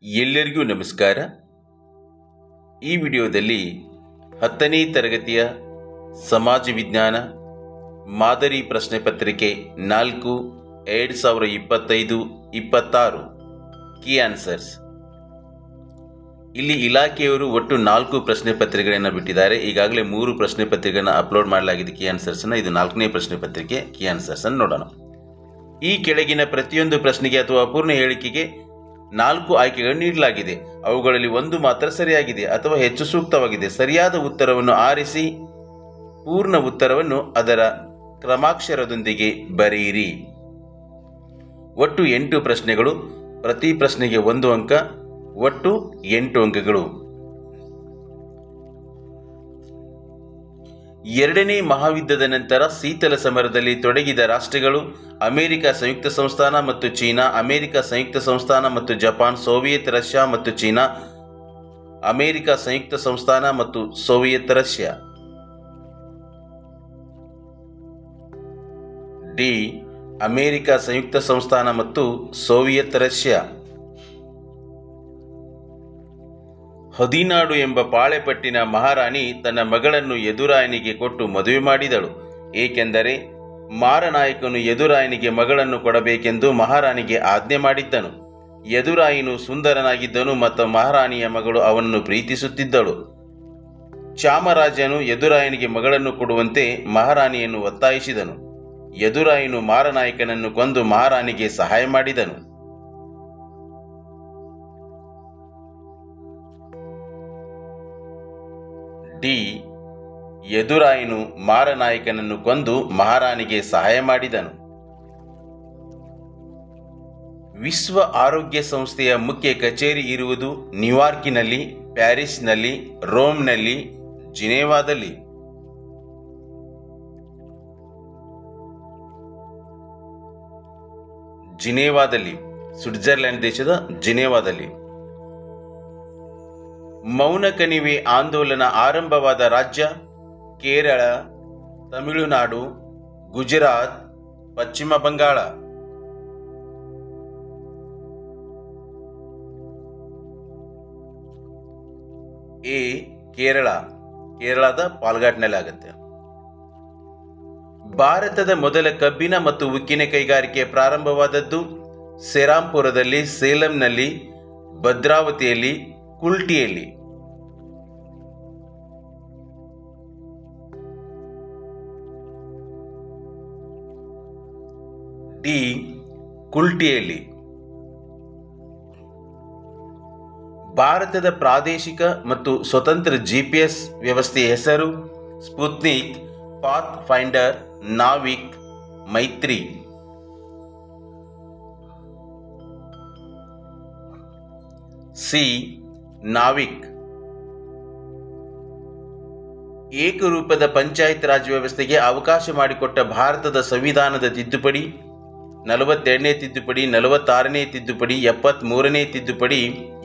ಎಲ್ಲರಿಗೂ ನಮಸ್ಕಾರ. ಈ ವಿಡಿಯೋದಲ್ಲಿ 10ನೇ ತರಗತಿಯ ಸಮಾಜ ವಿಜ್ಞಾನ ಮಾದರಿ ಪ್ರಶ್ನೆ ಪತ್ರಿಕೆ 4 2025-26 ಕೀ ಆನ್ಸರ್ಸ್. ಇಲ್ಲಿ ಇಲಾಖೆಯವರು ಒಟ್ಟು 4 ಪ್ರಶ್ನೆ ಪತ್ರಿಕೆಗಳನ್ನು ಬಿಟ್ಟಿದ್ದಾರೆ. ಈಗಾಗಲೇ 3 ಪ್ರಶ್ನೆ ಪತ್ರಿಕೆಗಳನ್ನು ಅಪ್ಲೋಡ್ ಮಾಡಲಾಗಿದೆ ಕೀ ಆನ್ಸರ್ಸ್ನ. ಇದು 4ನೇ ಪ್ರಶ್ನೆ ಪತ್ರಿಕೆ ಕೀ ಆನ್ಸರ್ಸ್ ಅನ್ನು ನೋಡೋಣ. ಈ ಕೆಳಗಿನ ಪ್ರತಿಯೊಂದು ಪ್ರಶ್ನೆಗೆ ಅಥವಾ ಅಪೂರ್ಣ ಹೇಳಿಕೆಗೆ 4 ಆಯ್ಕೆಗಳನ್ನು ನೀಡಲಾಗಿದೆ. ಅವುಗಳಲ್ಲಿ ಒಂದು ಮಾತ್ರ ಸರಿಯಾಗಿದೆ ಅಥವಾ ಹೆಚ್ಚು ಸೂಕ್ತವಾಗಿದೆ. ಸರಿಯಾದ ಉತ್ತರವನ್ನು ಆರಿಸಿ ಪೂರ್ಣ ಉತ್ತರವನ್ನು ಅದರ ಕ್ರಮಾಕ್ಷರದೊಂದಿಗೆ ಬರೆಯಿರಿ. ಒಟ್ಟು 8 ಪ್ರಶ್ನೆಗಳು, ಪ್ರತಿ ಪ್ರಶ್ನೆಗೆ 1 ಅಂಕ, ಒಟ್ಟು 8 ಅಂಕಗಳು. ಎರಡನೇ ಮಹಾಯುದ್ಧದ ನಂತರ ಶೀತಲ ಸಮರದಲ್ಲಿ ತೊಡಗಿದ ರಾಷ್ಟ್ರಗಳು ಅಮೆರಿಕ ಸಂಯುಕ್ತ ಸಂಸ್ಥಾನ ಮತ್ತು ಚೀನಾ, ಅಮೆರಿಕ ಸಂಯುಕ್ತ ಸಂಸ್ಥಾನ ಮತ್ತು ಜಪಾನ್, ಸೋವಿಯತ್ ರಷ್ಯಾ ಮತ್ತು ಚೀನಾ, ಅಮೆರಿಕ ಸಂಯುಕ್ತ ಸಂಸ್ಥಾನ ಮತ್ತು ಸೋವಿಯತ್ ರಷ್ಯಾ. ಡಿ. ಅಮೆರಿಕ ಸಂಯುಕ್ತ ಸಂಸ್ಥಾನ ಮತ್ತು ಸೋವಿಯತ್ ರಷ್ಯಾ. ಹದಿನಾಡು ಎಂಬ ಪಾಳೆಪಟ್ಟಿನ ಮಹಾರಾಣಿ ತನ್ನ ಮಗಳನ್ನು ಯದುರಾಯನಿಗೆ ಕೊಟ್ಟು ಮದುವೆ ಮಾಡಿದಳು. ಏಕೆಂದರೆ ಮಾರನಾಯಕನು ಯದುರಾಯನಿಗೆ ಮಗಳನ್ನು ಕೊಡಬೇಕೆಂದು ಮಹಾರಾಣಿಗೆ ಆಜ್ಞೆ ಮಾಡಿದ್ದನು. ಯದುರಾಯನು ಸುಂದರನಾಗಿದ್ದನು ಮತ್ತು ಮಹಾರಾಣಿಯ ಮಗಳು ಅವನನ್ನು ಪ್ರೀತಿಸುತ್ತಿದ್ದಳು. ಚಾಮರಾಜನು ಯದುರಾಯನಿಗೆ ಮಗಳನ್ನು ಕೊಡುವಂತೆ ಮಹಾರಾಣಿಯನ್ನು ಒತ್ತಾಯಿಸಿದನು. ಯದುರಾಯನು ಮಾರನಾಯಕನನ್ನು ಕೊಂದು ಮಹಾರಾಣಿಗೆ ಸಹಾಯ ಮಾಡಿದನು. ಡಿ. ಯದುರಾಯನು ಮಾರನಾಯಕನನ್ನು ಕೊಂದು ಮಹಾರಾಣಿಗೆ ಸಹಾಯ ಮಾಡಿದನು. ವಿಶ್ವ ಆರೋಗ್ಯ ಸಂಸ್ಥೆಯ ಮುಖ್ಯ ಕಚೇರಿ ಇರುವುದು ನ್ಯೂಯಾರ್ಕಿನಲ್ಲಿ, ಪ್ಯಾರಿಸ್ನಲ್ಲಿ, ರೋಮ್ನಲ್ಲಿ, ಜಿನೇವಾದಲ್ಲಿ. ಜಿನೇವಾದಲ್ಲಿ, ಸ್ವಿಟ್ಜರ್ಲೆಂಡ್ ದೇಶದ ಜಿನೇವಾದಲ್ಲಿ. ಮೌನ ಕಣಿವೆ ಆಂದೋಲನ ಆರಂಭವಾದ ರಾಜ್ಯ ಕೇರಳ, ತಮಿಳುನಾಡು, ಗುಜರಾತ್, ಪಶ್ಚಿಮ ಬಂಗಾಳ. ಎ. ಕೇರಳ, ಕೇರಳದ ಪಾಲ್ಘಾಟ್ನಲ್ಲಿ ಆಗುತ್ತೆ. ಭಾರತದ ಮೊದಲ ಕಬ್ಬಿಣ ಮತ್ತು ಉಕ್ಕಿನ ಕೈಗಾರಿಕೆ ಪ್ರಾರಂಭವಾದದ್ದು ಸೆರಾಂಪುರದಲ್ಲಿ, ಸೇಲಂನಲ್ಲಿ, ಭದ್ರಾವತಿಯಲ್ಲಿ, ಕುಲ್ಟಿಯಲ್ಲಿ. ಡಿ. ಕುಲ್ಟಿಯಲ್ಲಿ. ಭಾರತದ ಪ್ರಾದೇಶಿಕ ಮತ್ತು ಸ್ವತಂತ್ರ ಜಿಪಿಎಸ್ ವ್ಯವಸ್ಥೆಯ ಹೆಸರು ಸ್ಪುತ್ನಿಕ್, ಪಾತ್ ಫೈಂಡರ್, ನಾವಿಕ್, ಮೈತ್ರಿ. ಸಿ. ನಾವಿಕ್. ಏಕರೂಪದ ಪಂಚಾಯತ್ ರಾಜ್ ವ್ಯವಸ್ಥೆಗೆ ಅವಕಾಶ ಮಾಡಿಕೊಟ್ಟ ಭಾರತದ ಸಂವಿಧಾನದ ತಿದ್ದುಪಡಿ 42ನೇ ತಿದ್ದುಪಡಿ, 46ನೇ ತಿದ್ದುಪಡಿ, 73ನೇ ತಿದ್ದುಪಡಿ,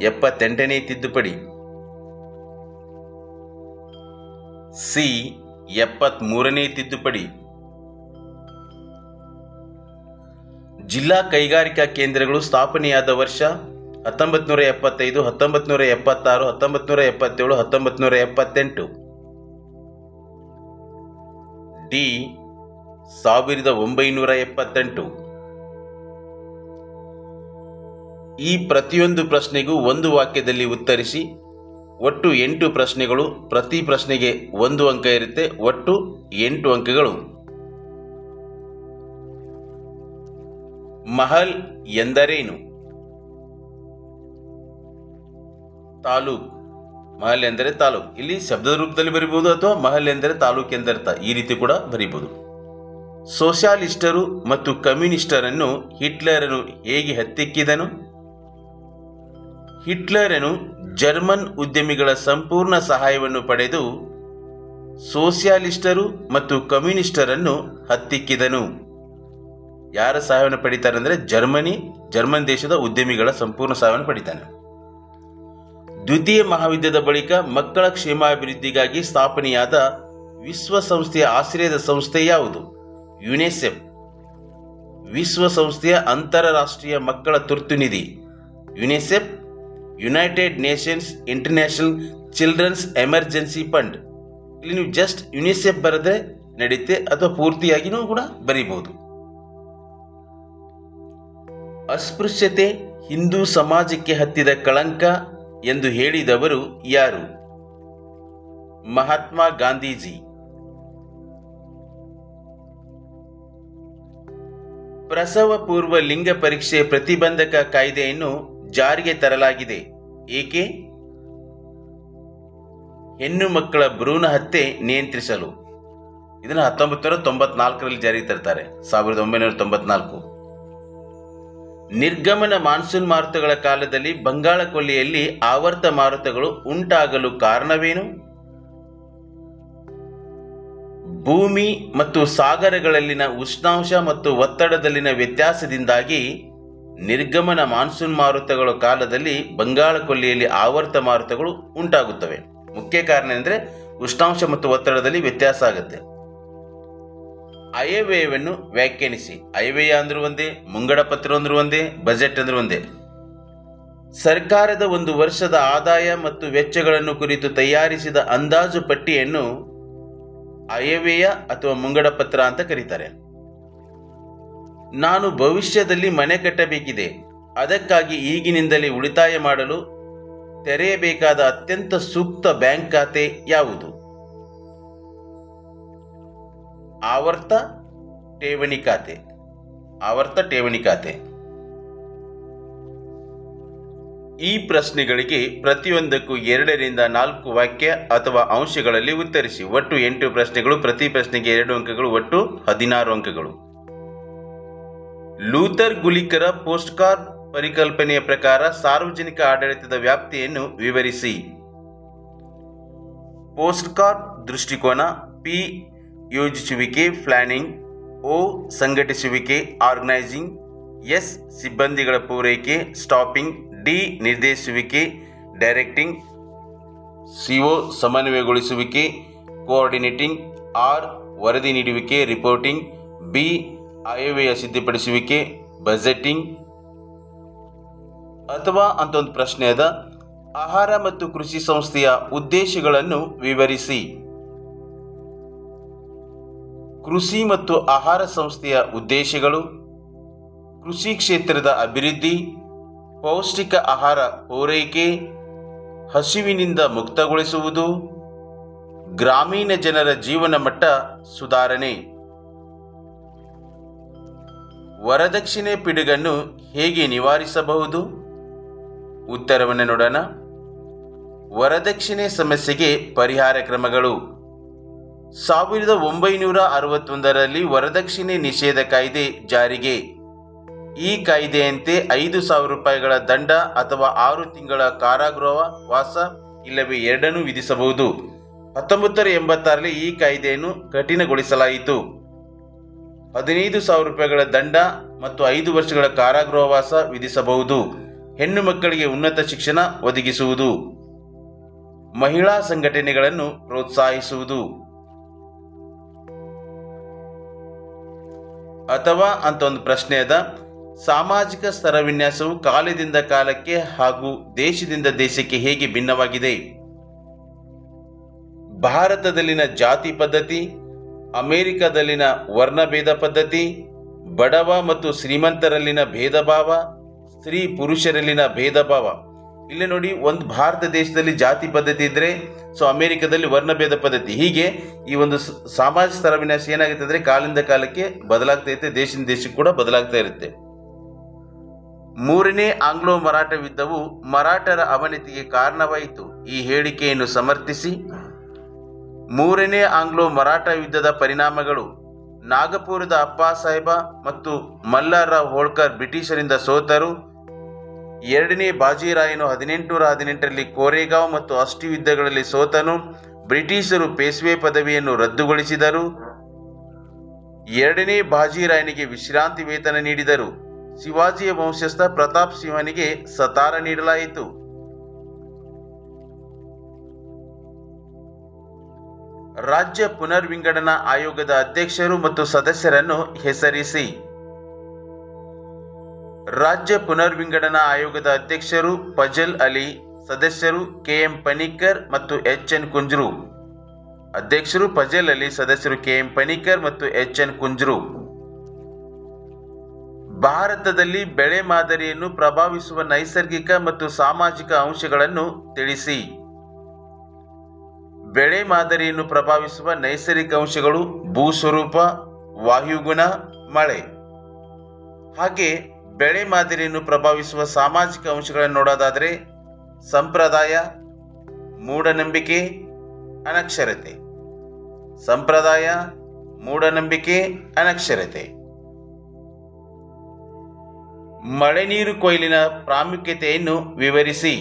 78ನೇ ತಿದ್ದುಪಡಿ. ಸಿ. 73ನೇ ತಿದ್ದುಪಡಿ. ಜಿಲ್ಲಾ ಕೈಗಾರಿಕಾ ಕೇಂದ್ರಗಳು ಸ್ಥಾಪನೆಯಾದ ವರ್ಷ 1975, 1976, 1977, 1978. ಡಿ. 1978. ಈ ಪ್ರತಿಯೊಂದು ಪ್ರಶ್ನೆಗೂ ಒಂದು ವಾಕ್ಯದಲ್ಲಿ ಉತ್ತರಿಸಿ. ಒಟ್ಟು 8 ಪ್ರಶ್ನೆಗಳು, ಪ್ರತಿ ಪ್ರಶ್ನೆಗೆ 1 ಅಂಕ ಇರುತ್ತೆ, ಒಟ್ಟು 8 ಅಂಕಗಳು. ಮಹಲ್ ಎಂದರೇನು? ತಾಲೂಕ್. ಮಹಲ್ ಎಂದರೆ ತಾಲೂಕ್. ಇಲ್ಲಿ ಶಬ್ದದ ರೂಪದಲ್ಲಿ ಬರೀಬಹುದು ಅಥವಾ ಮಹಲ್ ಎಂದರೆ ತಾಲೂಕ್ ಎಂದರ್ಥ, ಈ ರೀತಿ ಕೂಡ ಬರೀಬಹುದು. ಸೋಷಿಯಲಿಸ್ಟರು ಮತ್ತು ಕಮ್ಯುನಿಸ್ಟರನ್ನು ಹಿಟ್ಲರನು ಹೇಗೆ ಹತ್ತಿಕ್ಕಿದನು? ಹಿಟ್ಲರನು ಜರ್ಮನ್ ಉದ್ಯಮಿಗಳ ಸಂಪೂರ್ಣ ಸಹಾಯವನ್ನು ಪಡೆದು ಸೋಷಿಯಲಿಸ್ಟರು ಮತ್ತು ಕಮ್ಯುನಿಸ್ಟರನ್ನು ಹತ್ತಿಕ್ಕಿದನು. ಯಾರ ಸಹಾಯವನ್ನು ಪಡಿತಾರೆ ಅಂದರೆ ಜರ್ಮನ್ ದೇಶದ ಉದ್ಯಮಿಗಳ ಸಂಪೂರ್ಣ ಸಹಾಯವನ್ನು ಪಡಿತಾನೆ. ದ್ವಿತೀಯ ಮಹಾಯುದ್ಧದ ಬಳಿಕ ಮಕ್ಕಳ ಕ್ಷೇಮಾಭಿವೃದ್ಧಿಗಾಗಿ ಸ್ಥಾಪನೆಯಾದ ವಿಶ್ವಸಂಸ್ಥೆಯ ಆಶ್ರಯದ ಸಂಸ್ಥೆ ಯಾವುದು? ಯುನೆಸೆಫ್. ವಿಶ್ವಸಂಸ್ಥೆಯ ಅಂತಾರಾಷ್ಟ್ರೀಯ ಮಕ್ಕಳ ತುರ್ತುನಿಧಿ UNICEF united nations international children's emergency fund. ಇಲ್ಲಿ ನೀವು ಜಸ್ಟ್ ಯುನಿಸೆಫ್ ಬರೆದ್ರೆ ನಡೆಯುತ್ತೆ, ಅಥವಾ ಪೂರ್ತಿಯಾಗಿನೂ ಕೂಡ ಬರೀಬಹುದು. ಅಸ್ಪೃಶ್ಯತೆ ಹಿಂದೂ ಸಮಾಜಕ್ಕೆ ಹತ್ತಿದ ಕಳಂಕ ಎಂದು ಹೇಳಿದವರು ಯಾರು? ಮಹಾತ್ಮ ಗಾಂಧೀಜಿ. ಪ್ರಸವ ಪೂರ್ವ ಲಿಂಗ ಪರೀಕ್ಷೆ ಪ್ರತಿಬಂಧಕ ಕಾಯ್ದೆಯನ್ನು ಜಾರಿಗೆ ತರಲಾಗಿದೆ. ಏಕೆ? ಹೆಣ್ಣು ಮಕ್ಕಳ ಭ್ರೂಣ ಹತ್ಯೆ ನಿಯಂತ್ರಿಸಲು. ಇದನ್ನು 1994ರಲ್ಲಿ ಜಾರಿಗೆ ತರ್ತಾರೆ, 1994. ನಿರ್ಗಮನ ಮಾನ್ಸೂನ್ ಮಾರುತಗಳ ಕಾಲದಲ್ಲಿ ಬಂಗಾಳ ಕೊಲ್ಲಿಯಲ್ಲಿ ಆವರ್ತ ಮಾರುತಗಳು ಉಂಟಾಗಲು ಕಾರಣವೇನು? ಭೂಮಿ ಮತ್ತು ಸಾಗರಗಳಲ್ಲಿನ ಉಷ್ಣಾಂಶ ಮತ್ತು ಒತ್ತಡದಲ್ಲಿನ ವ್ಯತ್ಯಾಸದಿಂದಾಗಿ ನಿರ್ಗಮನ ಮಾನ್ಸೂನ್ ಮಾರುತಗಳ ಕಾಲದಲ್ಲಿ ಬಂಗಾಳ ಕೊಲ್ಲಿಯಲ್ಲಿ ಆವರ್ತ ಮಾರುತಗಳು ಉಂಟಾಗುತ್ತವೆ. ಮುಖ್ಯ ಕಾರಣ ಅಂದರೆ ಉಷ್ಣಾಂಶ ಮತ್ತು ಒತ್ತಡದಲ್ಲಿ ವ್ಯತ್ಯಾಸ ಆಗುತ್ತೆ. ಆಯವ್ಯಯವನ್ನು ವ್ಯಾಖ್ಯಾನಿಸಿ. ಆಯವ್ಯಯ ಅಂದ್ರೂ ಒಂದೇ, ಮುಂಗಡ ಪತ್ರ ಅಂದ್ರೂ ಒಂದೇ, ಬಜೆಟ್ ಅಂದ್ರೂ ಒಂದೇ. ಸರ್ಕಾರದ ಒಂದು ವರ್ಷದ ಆದಾಯ ಮತ್ತು ವೆಚ್ಚಗಳನ್ನು ಕುರಿತು ತಯಾರಿಸಿದ ಅಂದಾಜು ಪಟ್ಟಿಯನ್ನು ಆಯವ್ಯಯ ಅಥವಾ ಮುಂಗಡ ಪತ್ರ ಅಂತ ಕರೀತಾರೆ. ನಾನು ಭವಿಷ್ಯದಲ್ಲಿ ಮನೆ ಕಟ್ಟಬೇಕಿದೆ, ಅದಕ್ಕಾಗಿ ಈಗಿನಿಂದಲೇ ಉಳಿತಾಯ ಮಾಡಲು ತೆರೆಯಬೇಕಾದ ಅತ್ಯಂತ ಸೂಕ್ತ ಬ್ಯಾಂಕ್ ಖಾತೆ ಯಾವುದು? ಆವರ್ತ ಠೇವಣಿ ಖಾತೆ. ಆವರ್ತ ಠೇವಣಿ ಖಾತೆ. ಈ ಪ್ರಶ್ನೆಗಳಿಗೆ ಪ್ರತಿಯೊಂದಕ್ಕೂ 2 ರಿಂದ 4 ವಾಕ್ಯ ಅಥವಾ ಅಂಶಗಳಲ್ಲಿ ಉತ್ತರಿಸಿ. ಒಟ್ಟು 8 ಪ್ರಶ್ನೆಗಳು, ಪ್ರತಿ ಪ್ರಶ್ನೆಗೆ 2 ಅಂಕಗಳು, ಒಟ್ಟು 16 ಅಂಕಗಳು. ಲೂಥರ್ ಗುಲಿಕರ ಪೋಸ್ಟ್ ಕಾರ್ಡ್ ಪರಿಕಲ್ಪನೆಯ ಪ್ರಕಾರ ಸಾರ್ವಜನಿಕ ಆಡಳಿತದ ವ್ಯಾಪ್ತಿಯನ್ನು ವಿವರಿಸಿ. ಪೋಸ್ಟ್ ಕಾರ್ಡ್ ದೃಷ್ಟಿಕೋನ. ಪಿ ಯೋಜಿಸುವಿಕೆ ಪ್ಲಾನಿಂಗ್. ಓ ಸಂಘಟಿಸುವಿಕೆ ಆರ್ಗನೈಸಿಂಗ್. ಎಸ್ ಸಿಬ್ಬಂದಿಗಳ ಪೂರೈಕೆ ಸ್ಟಾಪಿಂಗ್. ಡಿ ನಿರ್ದೇಶಿಸುವಿಕೆ ಡೈರೆಕ್ಟಿಂಗ್. ಸಿಒ ಸಮನ್ವಯಗೊಳಿಸುವಿಕೆ ಕೋಆರ್ಡಿನೇಟಿಂಗ್. ಆರ್ ವರದಿ ನೀಡುವಿಕೆ ರಿಪೋರ್ಟಿಂಗ್. ಬಿ ಆಯವ್ಯಯ ಸಿದ್ಧಪಡಿಸುವಿಕೆ ಬಜೆಟಿಂಗ್. ಅಥವಾ ಅಂತ ಒಂದು ಪ್ರಶ್ನೆ ಅದ. ಆಹಾರ ಮತ್ತು ಕೃಷಿ ಸಂಸ್ಥೆಯ ಉದ್ದೇಶಗಳನ್ನು ವಿವರಿಸಿ. ಕೃಷಿ ಮತ್ತು ಆಹಾರ ಸಂಸ್ಥೆಯ ಉದ್ದೇಶಗಳು: ಕೃಷಿ ಕ್ಷೇತ್ರದ ಅಭಿವೃದ್ಧಿ, ಪೌಷ್ಟಿಕ ಆಹಾರ ಪೂರೈಕೆ, ಹಸಿವಿನಿಂದ ಮುಕ್ತಗೊಳಿಸುವುದು, ಗ್ರಾಮೀಣ ಜನರ ಜೀವನ ಮಟ್ಟ ಸುಧಾರಣೆ. ವರದಕ್ಷಿಣೆ ಪಿಡುಗನ್ನು ಹೇಗೆ ನಿವಾರಿಸಬಹುದು? ಉತ್ತರವನ್ನು ನೋಡೋಣ. ವರದಕ್ಷಿಣೆ ಸಮಸ್ಯೆಗೆ ಪರಿಹಾರ ಕ್ರಮಗಳು. 1961ರಲ್ಲಿ ವರದಕ್ಷಿಣೆ ನಿಷೇಧ ಕಾಯ್ದೆ ಜಾರಿಗೆ. ಈ ಕಾಯ್ದೆಯಂತೆ 5,000 ರೂಪಾಯಿಗಳ ದಂಡ ಅಥವಾ 6 ತಿಂಗಳ ಕಾರಾಗೃಹವಾಸ ಇಲ್ಲವೇ ಎರಡನ್ನೂ ವಿಧಿಸಬಹುದು. 1986ರಲ್ಲಿ ಈ ಕಾಯ್ದೆಯನ್ನು ಕಠಿಣಗೊಳಿಸಲಾಯಿತು. 15,000 ರೂಪಾಯಿಗಳ ದಂಡ ಮತ್ತು 5 ವರ್ಷಗಳ ಕಾರಾಗೃಹವಾಸ ವಿಧಿಸಬಹುದು. ಹೆಣ್ಣು ಮಕ್ಕಳಿಗೆ ಉನ್ನತ ಶಿಕ್ಷಣ ಒದಗಿಸುವುದು. ಮಹಿಳಾ ಸಂಘಟನೆಗಳನ್ನು ಪ್ರೋತ್ಸಾಹಿಸುವುದು. ಅಥವಾ ಅಂತ ಒಂದು ಪ್ರಶ್ನೆ ಅದ. ಸಾಮಾಜಿಕ ಸ್ತರವಿನ್ಯಾಸವು ಕಾಲದಿಂದ ಕಾಲಕ್ಕೆ ಹಾಗೂ ದೇಶದಿಂದ ದೇಶಕ್ಕೆ ಹೇಗೆ ಭಿನ್ನವಾಗಿದೆ? ಭಾರತದಲ್ಲಿನ ಜಾತಿ ಪದ್ಧತಿ, ಅಮೆರಿಕದಲ್ಲಿನ ವರ್ಣಭೇದ ಪದ್ಧತಿ, ಬಡವ ಮತ್ತು ಶ್ರೀಮಂತರಲ್ಲಿನ ಭೇದ ಭಾವ, ಸ್ತ್ರೀ ಪುರುಷರಲ್ಲಿನ ಭೇದ ಭಾವ. ಇಲ್ಲಿ ನೋಡಿ, ಒಂದು ಭಾರತ ದೇಶದಲ್ಲಿ ಜಾತಿ ಪದ್ಧತಿ ಇದ್ದರೆ ಅಮೆರಿಕದಲ್ಲಿ ವರ್ಣಭೇದ ಪದ್ಧತಿ. ಹೀಗೆ ಈ ಒಂದು ಸಾಮಾಜಿಕ ಸ್ತರವಿನ್ಯಾಸ ಏನಾಗುತ್ತೆ ಅಂದರೆ ಕಾಲದಿಂದ ಕಾಲಕ್ಕೆ ಬದಲಾಗ್ತಾ ಇರುತ್ತೆ, ದೇಶದಿಂದ ದೇಶಕ್ಕೆ ಕೂಡ ಬದಲಾಗ್ತಾ ಇರುತ್ತೆ. 3ನೇ ಆಂಗ್ಲೋ ಮರಾಠ ಯುದ್ಧವು ಮರಾಠರ ಅವನತಿಗೆ ಕಾರಣವಾಯಿತು. ಈ ಹೇಳಿಕೆಯನ್ನು ಸಮರ್ಥಿಸಿ. 3ನೇ ಆಂಗ್ಲೋ ಮರಾಠ ಯುದ್ಧದ ಪರಿಣಾಮಗಳು: ನಾಗಪುರದ ಅಪ್ಪ ಸಾಹೇಬ ಮತ್ತು ಮಲ್ಲಾರಾವ್ ಹೋಳ್ಕರ್ ಬ್ರಿಟಿಷರಿಂದ ಸೋತರು. 2ನೇ ಬಾಜಿರಾಯನು 1818ರಲ್ಲಿ ಕೋರೆಗಾಂವ್ ಮತ್ತು ಅಸ್ಟಿ ಯುದ್ಧಗಳಲ್ಲಿ ಸೋತನು. ಬ್ರಿಟಿಷರು ಪೇಶ್ವೆ ಪದವಿಯನ್ನು ರದ್ದುಗೊಳಿಸಿದರು. 2ನೇ ಬಾಜಿರಾಯನಿಗೆ ವಿಶ್ರಾಂತಿ ವೇತನ ನೀಡಿದರು. ಶಿವಾಜಿಯ ವಂಶಸ್ಥ ಪ್ರತಾಪ್ ಸಿಂಹನಿಗೆ ಸತಾರ ನೀಡಲಾಯಿತು. ರಾಜ್ಯ ಪುನರ್ವಿಂಗಡನಾ ಆಯೋಗದ ಅಧ್ಯಕ್ಷರು ಮತ್ತು ಸದಸ್ಯರನ್ನು ಹೆಸರಿಸಿ. ರಾಜ್ಯ ಪುನರ್ವಿಂಗಡನಾ ಆಯೋಗದ ಅಧ್ಯಕ್ಷರು ಫಜಲ್ ಅಲಿ, ಸದಸ್ಯರು KM ಪಣಿಕ್ಕರ್ ಮತ್ತು HN ಕುಂಜ್ರು. ಅಧ್ಯಕ್ಷರು ಫಜಲ್ ಅಲಿ, ಸದಸ್ಯರು KM ಪಣಿಕ್ಕರ್ ಮತ್ತು HN ಕುಂಜ್ರು. ಭಾರತದಲ್ಲಿ ಬೆಳೆ ಮಾದರಿಯನ್ನು ಪ್ರಭಾವಿಸುವ ನೈಸರ್ಗಿಕ ಮತ್ತು ಸಾಮಾಜಿಕ ಅಂಶಗಳನ್ನು ತಿಳಿಸಿ. ಬೆಳೆ ಮಾದರಿಯನ್ನು ಪ್ರಭಾವಿಸುವ ನೈಸರ್ಗಿಕ ಅಂಶಗಳು ಭೂಸ್ವರೂಪ, ವಾಯುಗುಣ, ಮಳೆ. ಹಾಗೆ ಬೆಳೆ ಮಾದರಿಯನ್ನು ಪ್ರಭಾವಿಸುವ ಸಾಮಾಜಿಕ ಅಂಶಗಳನ್ನು ನೋಡೋದಾದರೆ ಸಂಪ್ರದಾಯ, ಮೂಢನಂಬಿಕೆ, ಅನಕ್ಷರತೆ. ಸಂಪ್ರದಾಯ, ಮೂಢನಂಬಿಕೆ, ಅನಕ್ಷರತೆ. ಮಳೆ ನೀರು ಕೊಯ್ಲಿನ ಪ್ರಾಮುಖ್ಯತೆಯನ್ನು ವಿವರಿಸಿ.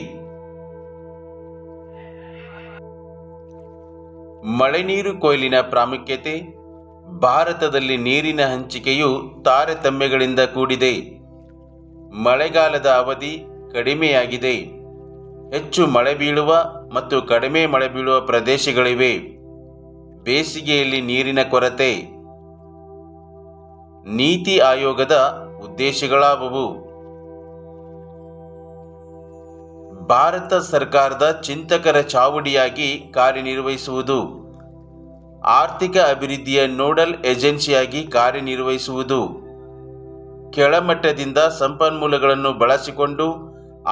ಮಳೆ ನೀರು ಕೊಯ್ಲಿನ ಪ್ರಾಮುಖ್ಯತೆ. ಭಾರತದಲ್ಲಿ ನೀರಿನ ಹಂಚಿಕೆಯು ತಾರತಮ್ಯಗಳಿಂದ ಕೂಡಿದೆ. ಮಳೆಗಾಲದ ಅವಧಿ ಕಡಿಮೆಯಾಗಿದೆ. ಹೆಚ್ಚು ಮಳೆ ಬೀಳುವ ಮತ್ತು ಕಡಿಮೆ ಮಳೆ ಬೀಳುವ ಪ್ರದೇಶಗಳಿವೆ. ಬೇಸಿಗೆಯಲ್ಲಿ ನೀರಿನ ಕೊರತೆ. ನೀತಿ ಆಯೋಗದ ಉದ್ದೇಶಗಳಾವುವು? ಭಾರತ ಸರ್ಕಾರದ ಚಿಂತಕರ ಚಾವಡಿಯಾಗಿ ಕಾರ್ಯನಿರ್ವಹಿಸುವುದು. ಆರ್ಥಿಕ ಅಭಿವೃದ್ಧಿಯ ನೋಡಲ್ ಏಜೆನ್ಸಿಯಾಗಿ ಕಾರ್ಯನಿರ್ವಹಿಸುವುದು. ಕೆಳಮಟ್ಟದಿಂದ ಸಂಪನ್ಮೂಲಗಳನ್ನು ಬಳಸಿಕೊಂಡು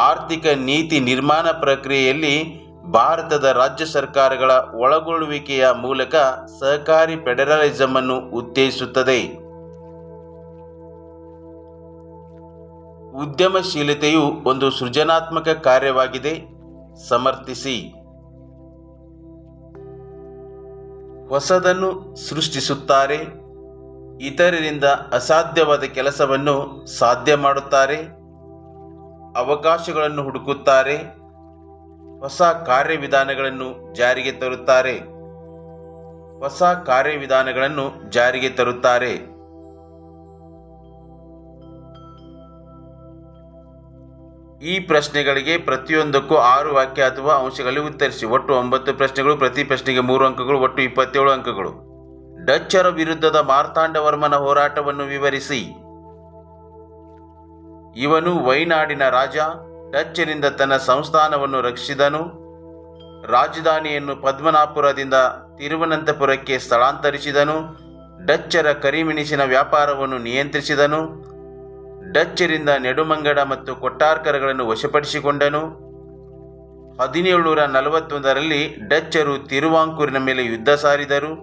ಆರ್ಥಿಕ ನೀತಿ ನಿರ್ಮಾಣ ಪ್ರಕ್ರಿಯೆಯಲ್ಲಿ ಭಾರತದ ರಾಜ್ಯ ಸರ್ಕಾರಗಳ ಒಳಗೊಳ್ಳುವಿಕೆಯ ಮೂಲಕ ಸಹಕಾರಿ ಫೆಡರಲಿಸಂ ಅನ್ನು ಉತ್ತೇಜಿಸುತ್ತದೆ. ಉದ್ಯಮಶೀಲತೆಯು ಒಂದು ಸೃಜನಾತ್ಮಕ ಕಾರ್ಯವಾಗಿದೆ. ಸಮರ್ಥಿಸಿ. ಹೊಸದನ್ನು ಸೃಷ್ಟಿಸುತ್ತಾರೆ. ಇತರರಿಂದ ಅಸಾಧ್ಯವಾದ ಕೆಲಸವನ್ನು ಸಾಧ್ಯ ಮಾಡುತ್ತಾರೆ. ಅವಕಾಶಗಳನ್ನು ಹುಡುಕುತ್ತಾರೆ. ಹೊಸ ಕಾರ್ಯವಿಧಾನಗಳನ್ನು ಜಾರಿಗೆ ತರುತ್ತಾರೆ. ಹೊಸ ಕಾರ್ಯವಿಧಾನಗಳನ್ನು ಜಾರಿಗೆ ತರುತ್ತಾರೆ. ಈ ಪ್ರಶ್ನೆಗಳಿಗೆ ಪ್ರತಿಯೊಂದಕ್ಕೂ 6 ವಾಕ್ಯ ಅಥವಾ ಅಂಶಗಳಲ್ಲಿ ಉತ್ತರಿಸಿ. ಒಟ್ಟು 9 ಪ್ರಶ್ನೆಗಳು. ಪ್ರತಿ ಪ್ರಶ್ನೆಗೆ 3 ಅಂಕಗಳು. ಒಟ್ಟು 27 ಅಂಕಗಳು. ಡಚ್ಚರ ವಿರುದ್ಧದ ಮಾರ್ತಾಂಡವರ್ಮನ ಹೋರಾಟವನ್ನು ವಿವರಿಸಿ. ಇವನು ವೈನಾಡಿನ ರಾಜ. ಡಚ್ಚರಿಂದ ತನ್ನ ಸಂಸ್ಥಾನವನ್ನು ರಕ್ಷಿಸಿದನು. ರಾಜಧಾನಿಯನ್ನು ಪದ್ಮನಾಭಪುರದಿಂದ ತಿರುವನಂತಪುರಕ್ಕೆ ಸ್ಥಳಾಂತರಿಸಿದನು. ಡಚ್ಚರ ಕರಿಮೆಣಸಿನ ವ್ಯಾಪಾರವನ್ನು ನಿಯಂತ್ರಿಸಿದನು. ಡಚ್ಚರಿಂದ ನೆಡುಮಂಗಡ ಮತ್ತು ಕೊಟ್ಟಾರ್ಕರಗಳನ್ನು ವಶಪಡಿಸಿಕೊಂಡನು. 1741ರಲ್ಲಿ ಡಚ್ಚರು ತಿರುವಾಂಕೂರಿನ ಮೇಲೆ ಯುದ್ಧ ಸಾರಿದರು.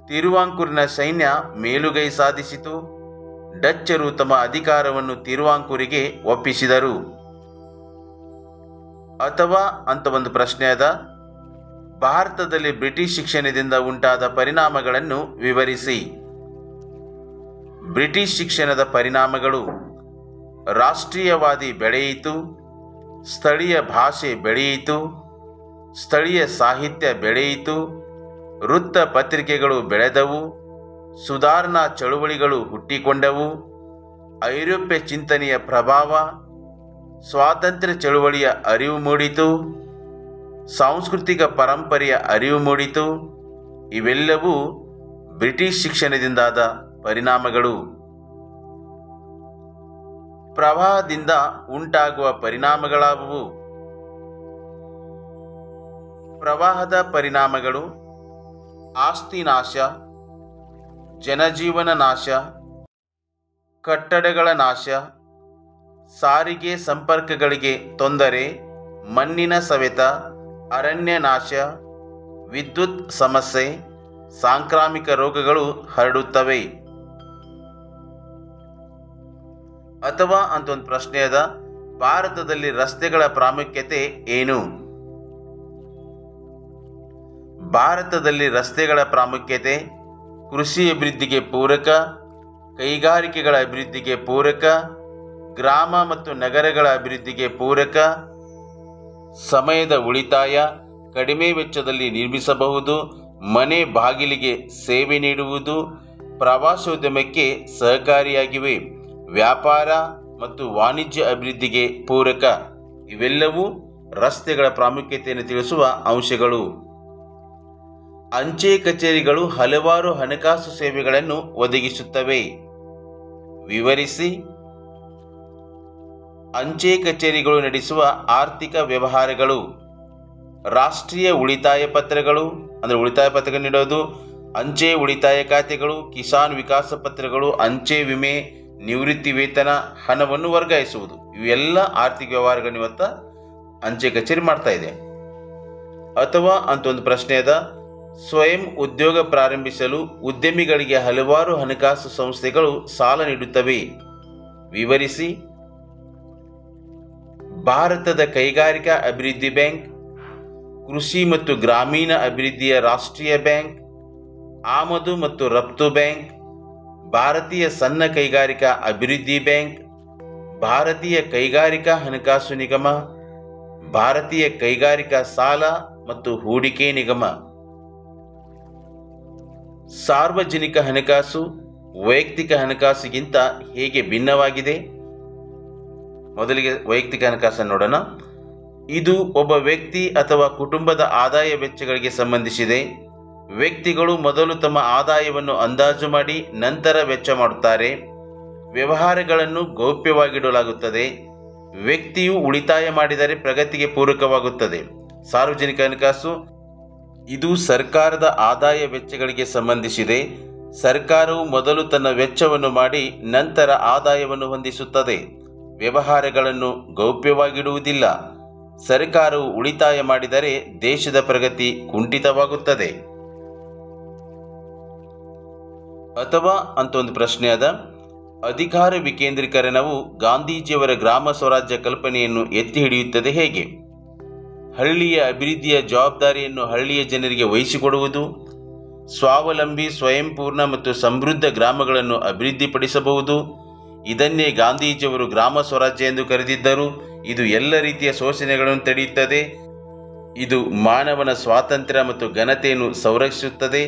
ತಿರುವಾಂಕೂರಿನ ಸೈನ್ಯ ಮೇಲುಗೈ ಸಾಧಿಸಿತು. ಡಚ್ಚರು ತಮ್ಮ ಅಧಿಕಾರವನ್ನು ತಿರುವಾಂಕೂರಿಗೆ ಒಪ್ಪಿಸಿದರು. ಅಥವಾ ಅಂತ ಒಂದು ಪ್ರಶ್ನೆ ಅದ. ಭಾರತದಲ್ಲಿ ಬ್ರಿಟಿಷ್ ಶಿಕ್ಷಣದಿಂದ ಉಂಟಾದ ಪರಿಣಾಮಗಳನ್ನು ವಿವರಿಸಿ. ಬ್ರಿಟಿಷ್ ಶಿಕ್ಷಣದ ಪರಿಣಾಮಗಳು. ರಾಷ್ಟ್ರೀಯವಾದಿ ಬೆಳೆಯಿತು. ಸ್ಥಳೀಯ ಭಾಷೆ ಬೆಳೆಯಿತು. ಸ್ಥಳೀಯ ಸಾಹಿತ್ಯ ಬೆಳೆಯಿತು. ವೃತ್ತ ಪತ್ರಿಕೆಗಳು ಬೆಳೆದವು. ಸುಧಾರಣಾ ಚಳುವಳಿಗಳು ಹುಟ್ಟಿಕೊಂಡವು. ಐರೋಪ್ಯ ಚಿಂತನೆಯ ಪ್ರಭಾವ. ಸ್ವಾತಂತ್ರ್ಯ ಚಳುವಳಿಯ ಅರಿವು ಮೂಡಿತು. ಸಾಂಸ್ಕೃತಿಕ ಪರಂಪರೆಯ ಅರಿವು ಮೂಡಿತು. ಇವೆಲ್ಲವೂ ಬ್ರಿಟಿಷ್ ಶಿಕ್ಷಣದಿಂದಾದ ಪರಿಣಾಮಗಳು. ಪ್ರವಾಹದಿಂದ ಉಂಟಾಗುವ ಪರಿಣಾಮಗಳಾವುವು? ಪ್ರವಾಹದ ಪರಿಣಾಮಗಳು: ಆಸ್ತಿ ನಾಶ, ಜನಜೀವನ ನಾಶ, ಕಟ್ಟಡಗಳ ನಾಶ, ಸಾರಿಗೆ ಸಂಪರ್ಕಗಳಿಗೆ ತೊಂದರೆ, ಮಣ್ಣಿನ ಸವೆತ, ಅರಣ್ಯ ನಾಶ, ವಿದ್ಯುತ್ ಸಮಸ್ಯೆ, ಸಾಂಕ್ರಾಮಿಕ ರೋಗಗಳು ಹರಡುತ್ತವೆ. ಅಥವಾ ಅಂತ ಒಂದು ಪ್ರಶ್ನೆ ಅದ. ಭಾರತದಲ್ಲಿ ರಸ್ತೆಗಳ ಪ್ರಾಮುಖ್ಯತೆ ಏನು? ಭಾರತದಲ್ಲಿ ರಸ್ತೆಗಳ ಪ್ರಾಮುಖ್ಯತೆ: ಕೃಷಿ ಅಭಿವೃದ್ಧಿಗೆ ಪೂರಕ, ಕೈಗಾರಿಕೆಗಳ ಅಭಿವೃದ್ಧಿಗೆ ಪೂರಕ, ಗ್ರಾಮ ಮತ್ತು ನಗರಗಳ ಅಭಿವೃದ್ಧಿಗೆ ಪೂರಕ, ಸಮಯದ ಉಳಿತಾಯ, ಕಡಿಮೆ ವೆಚ್ಚದಲ್ಲಿ ನಿರ್ಮಿಸಬಹುದು, ಮನೆ ಬಾಗಿಲಿಗೆ ಸೇವೆ ನೀಡುವುದು, ಪ್ರವಾಸೋದ್ಯಮಕ್ಕೆ ಸಹಕಾರಿಯಾಗಿವೆ, ವ್ಯಾಪಾರ ಮತ್ತು ವಾಣಿಜ್ಯ ಅಭಿವೃದ್ಧಿಗೆ ಪೂರಕ. ಇವೆಲ್ಲವೂ ರಸ್ತೆಗಳ ಪ್ರಾಮುಖ್ಯತೆಯನ್ನು ತಿಳಿಸುವ ಅಂಶಗಳು. ಅಂಚೆ ಕಚೇರಿಗಳು ಹಲವಾರು ಹಣಕಾಸು ಸೇವೆಗಳನ್ನು ಒದಗಿಸುತ್ತವೆ. ವಿವರಿಸಿ. ಅಂಚೆ ಕಚೇರಿಗಳು ನಡೆಸುವ ಆರ್ಥಿಕ ವ್ಯವಹಾರಗಳು, ರಾಷ್ಟ್ರೀಯ ಉಳಿತಾಯ ಪತ್ರಗಳು ಅಂದರೆ ಉಳಿತಾಯ ಪತ್ರಗಳು ನೀಡೋದು, ಅಂಚೆ ಉಳಿತಾಯ ಖಾತೆಗಳು, ಕಿಸಾನ್ ವಿಕಾಸ ಪತ್ರಗಳು, ಅಂಚೆ ವಿಮೆ, ನಿವೃತ್ತಿ ವೇತನ, ಹಣವನ್ನು ವರ್ಗಾಯಿಸುವುದು. ಇವೆಲ್ಲ ಆರ್ಥಿಕ ವ್ಯವಹಾರಗಳನ್ನು ಇವತ್ತು ಅಂಚೆ ಕಚೇರಿ ಮಾಡ್ತಾ ಇದೆ. ಅಥವಾ ಅಂತ ಒಂದು ಪ್ರಶ್ನೆ ಅದ, ಸ್ವಯಂ ಉದ್ಯೋಗ ಪ್ರಾರಂಭಿಸಲು ಉದ್ಯಮಿಗಳಿಗೆ ಹಲವಾರು ಹಣಕಾಸು ಸಂಸ್ಥೆಗಳು ಸಾಲ ನೀಡುತ್ತವೆ, ವಿವರಿಸಿ. ಭಾರತದ ಕೈಗಾರಿಕಾ ಅಭಿವೃದ್ಧಿ ಬ್ಯಾಂಕ್, ಕೃಷಿ ಮತ್ತು ಗ್ರಾಮೀಣ ಅಭಿವೃದ್ಧಿಯ ರಾಷ್ಟ್ರೀಯ ಬ್ಯಾಂಕ್, ಆಮದು ಮತ್ತು ರಫ್ತು ಬ್ಯಾಂಕ್, ಭಾರತೀಯ ಸಣ್ಣ ಕೈಗಾರಿಕಾ ಅಭಿವೃದ್ಧಿ ಬ್ಯಾಂಕ್, ಭಾರತೀಯ ಕೈಗಾರಿಕಾ ಹಣಕಾಸು ನಿಗಮ, ಭಾರತೀಯ ಕೈಗಾರಿಕಾ ಸಾಲ ಮತ್ತು ಹೂಡಿಕೆ ನಿಗಮ. ಸಾರ್ವಜನಿಕ ಹಣಕಾಸು ವೈಯಕ್ತಿಕ ಹಣಕಾಸಿಗಿಂತ ಹೇಗೆ ಭಿನ್ನವಾಗಿದೆ? ಮೊದಲಿಗೆ ವೈಯಕ್ತಿಕ ಹಣಕಾಸನ್ನು ನೋಡೋಣ. ಇದು ಒಬ್ಬ ವ್ಯಕ್ತಿ ಅಥವಾ ಕುಟುಂಬದ ಆದಾಯ ವೆಚ್ಚಗಳಿಗೆ ಸಂಬಂಧಿಸಿದೆ. ವ್ಯಕ್ತಿಗಳು ಮೊದಲು ತಮ್ಮ ಆದಾಯವನ್ನು ಅಂದಾಜು ಮಾಡಿ ನಂತರ ವೆಚ್ಚ ಮಾಡುತ್ತಾರೆ. ವ್ಯವಹಾರಗಳನ್ನು ಗೌಪ್ಯವಾಗಿಡಲಾಗುತ್ತದೆ. ವ್ಯಕ್ತಿಯು ಉಳಿತಾಯ ಮಾಡಿದರೆ ಪ್ರಗತಿಗೆ ಪೂರಕವಾಗುತ್ತದೆ. ಸಾರ್ವಜನಿಕ ಹಣಕಾಸು ಇದು ಸರ್ಕಾರದ ಆದಾಯ ವೆಚ್ಚಗಳಿಗೆ ಸಂಬಂಧಿಸಿದೆ. ಸರ್ಕಾರವು ಮೊದಲು ತನ್ನ ವೆಚ್ಚವನ್ನು ಮಾಡಿ ನಂತರ ಆದಾಯವನ್ನು ಹೊಂದಿಸುತ್ತದೆ. ವ್ಯವಹಾರಗಳನ್ನು ಗೌಪ್ಯವಾಗಿಡುವುದಿಲ್ಲ. ಸರ್ಕಾರವು ಉಳಿತಾಯ ಮಾಡಿದರೆ ದೇಶದ ಪ್ರಗತಿ ಕುಂಠಿತವಾಗುತ್ತದೆ. ಅಥವಾ ಅಂತ ಒಂದು ಪ್ರಶ್ನೆ ಅದ, ಅಧಿಕಾರ ವಿಕೇಂದ್ರೀಕರಣವು ಗಾಂಧೀಜಿಯವರ ಗ್ರಾಮ ಸ್ವರಾಜ್ಯ ಕಲ್ಪನೆಯನ್ನು ಎತ್ತಿ ಹಿಡಿಯುತ್ತದೆ ಹೇಗೆ? ಹಳ್ಳಿಯ ಅಭಿವೃದ್ಧಿಯ ಜವಾಬ್ದಾರಿಯನ್ನು ಹಳ್ಳಿಯ ಜನರಿಗೆ ವಹಿಸಿಕೊಡುವುದು, ಸ್ವಾವಲಂಬಿ, ಸ್ವಯಂಪೂರ್ಣ ಮತ್ತು ಸಮೃದ್ಧ ಗ್ರಾಮಗಳನ್ನು ಅಭಿವೃದ್ಧಿಪಡಿಸಬಹುದು. ಇದನ್ನೇ ಗಾಂಧೀಜಿಯವರು ಗ್ರಾಮ ಸ್ವರಾಜ್ಯ ಎಂದು ಕರೆದಿದ್ದರು. ಇದು ಎಲ್ಲ ರೀತಿಯ ಶೋಷಣೆಗಳನ್ನು ತಡೆಯುತ್ತದೆ. ಇದು ಮಾನವನ ಸ್ವಾತಂತ್ರ್ಯ ಮತ್ತು ಘನತೆಯನ್ನು ಸಂರಕ್ಷಿಸುತ್ತದೆ.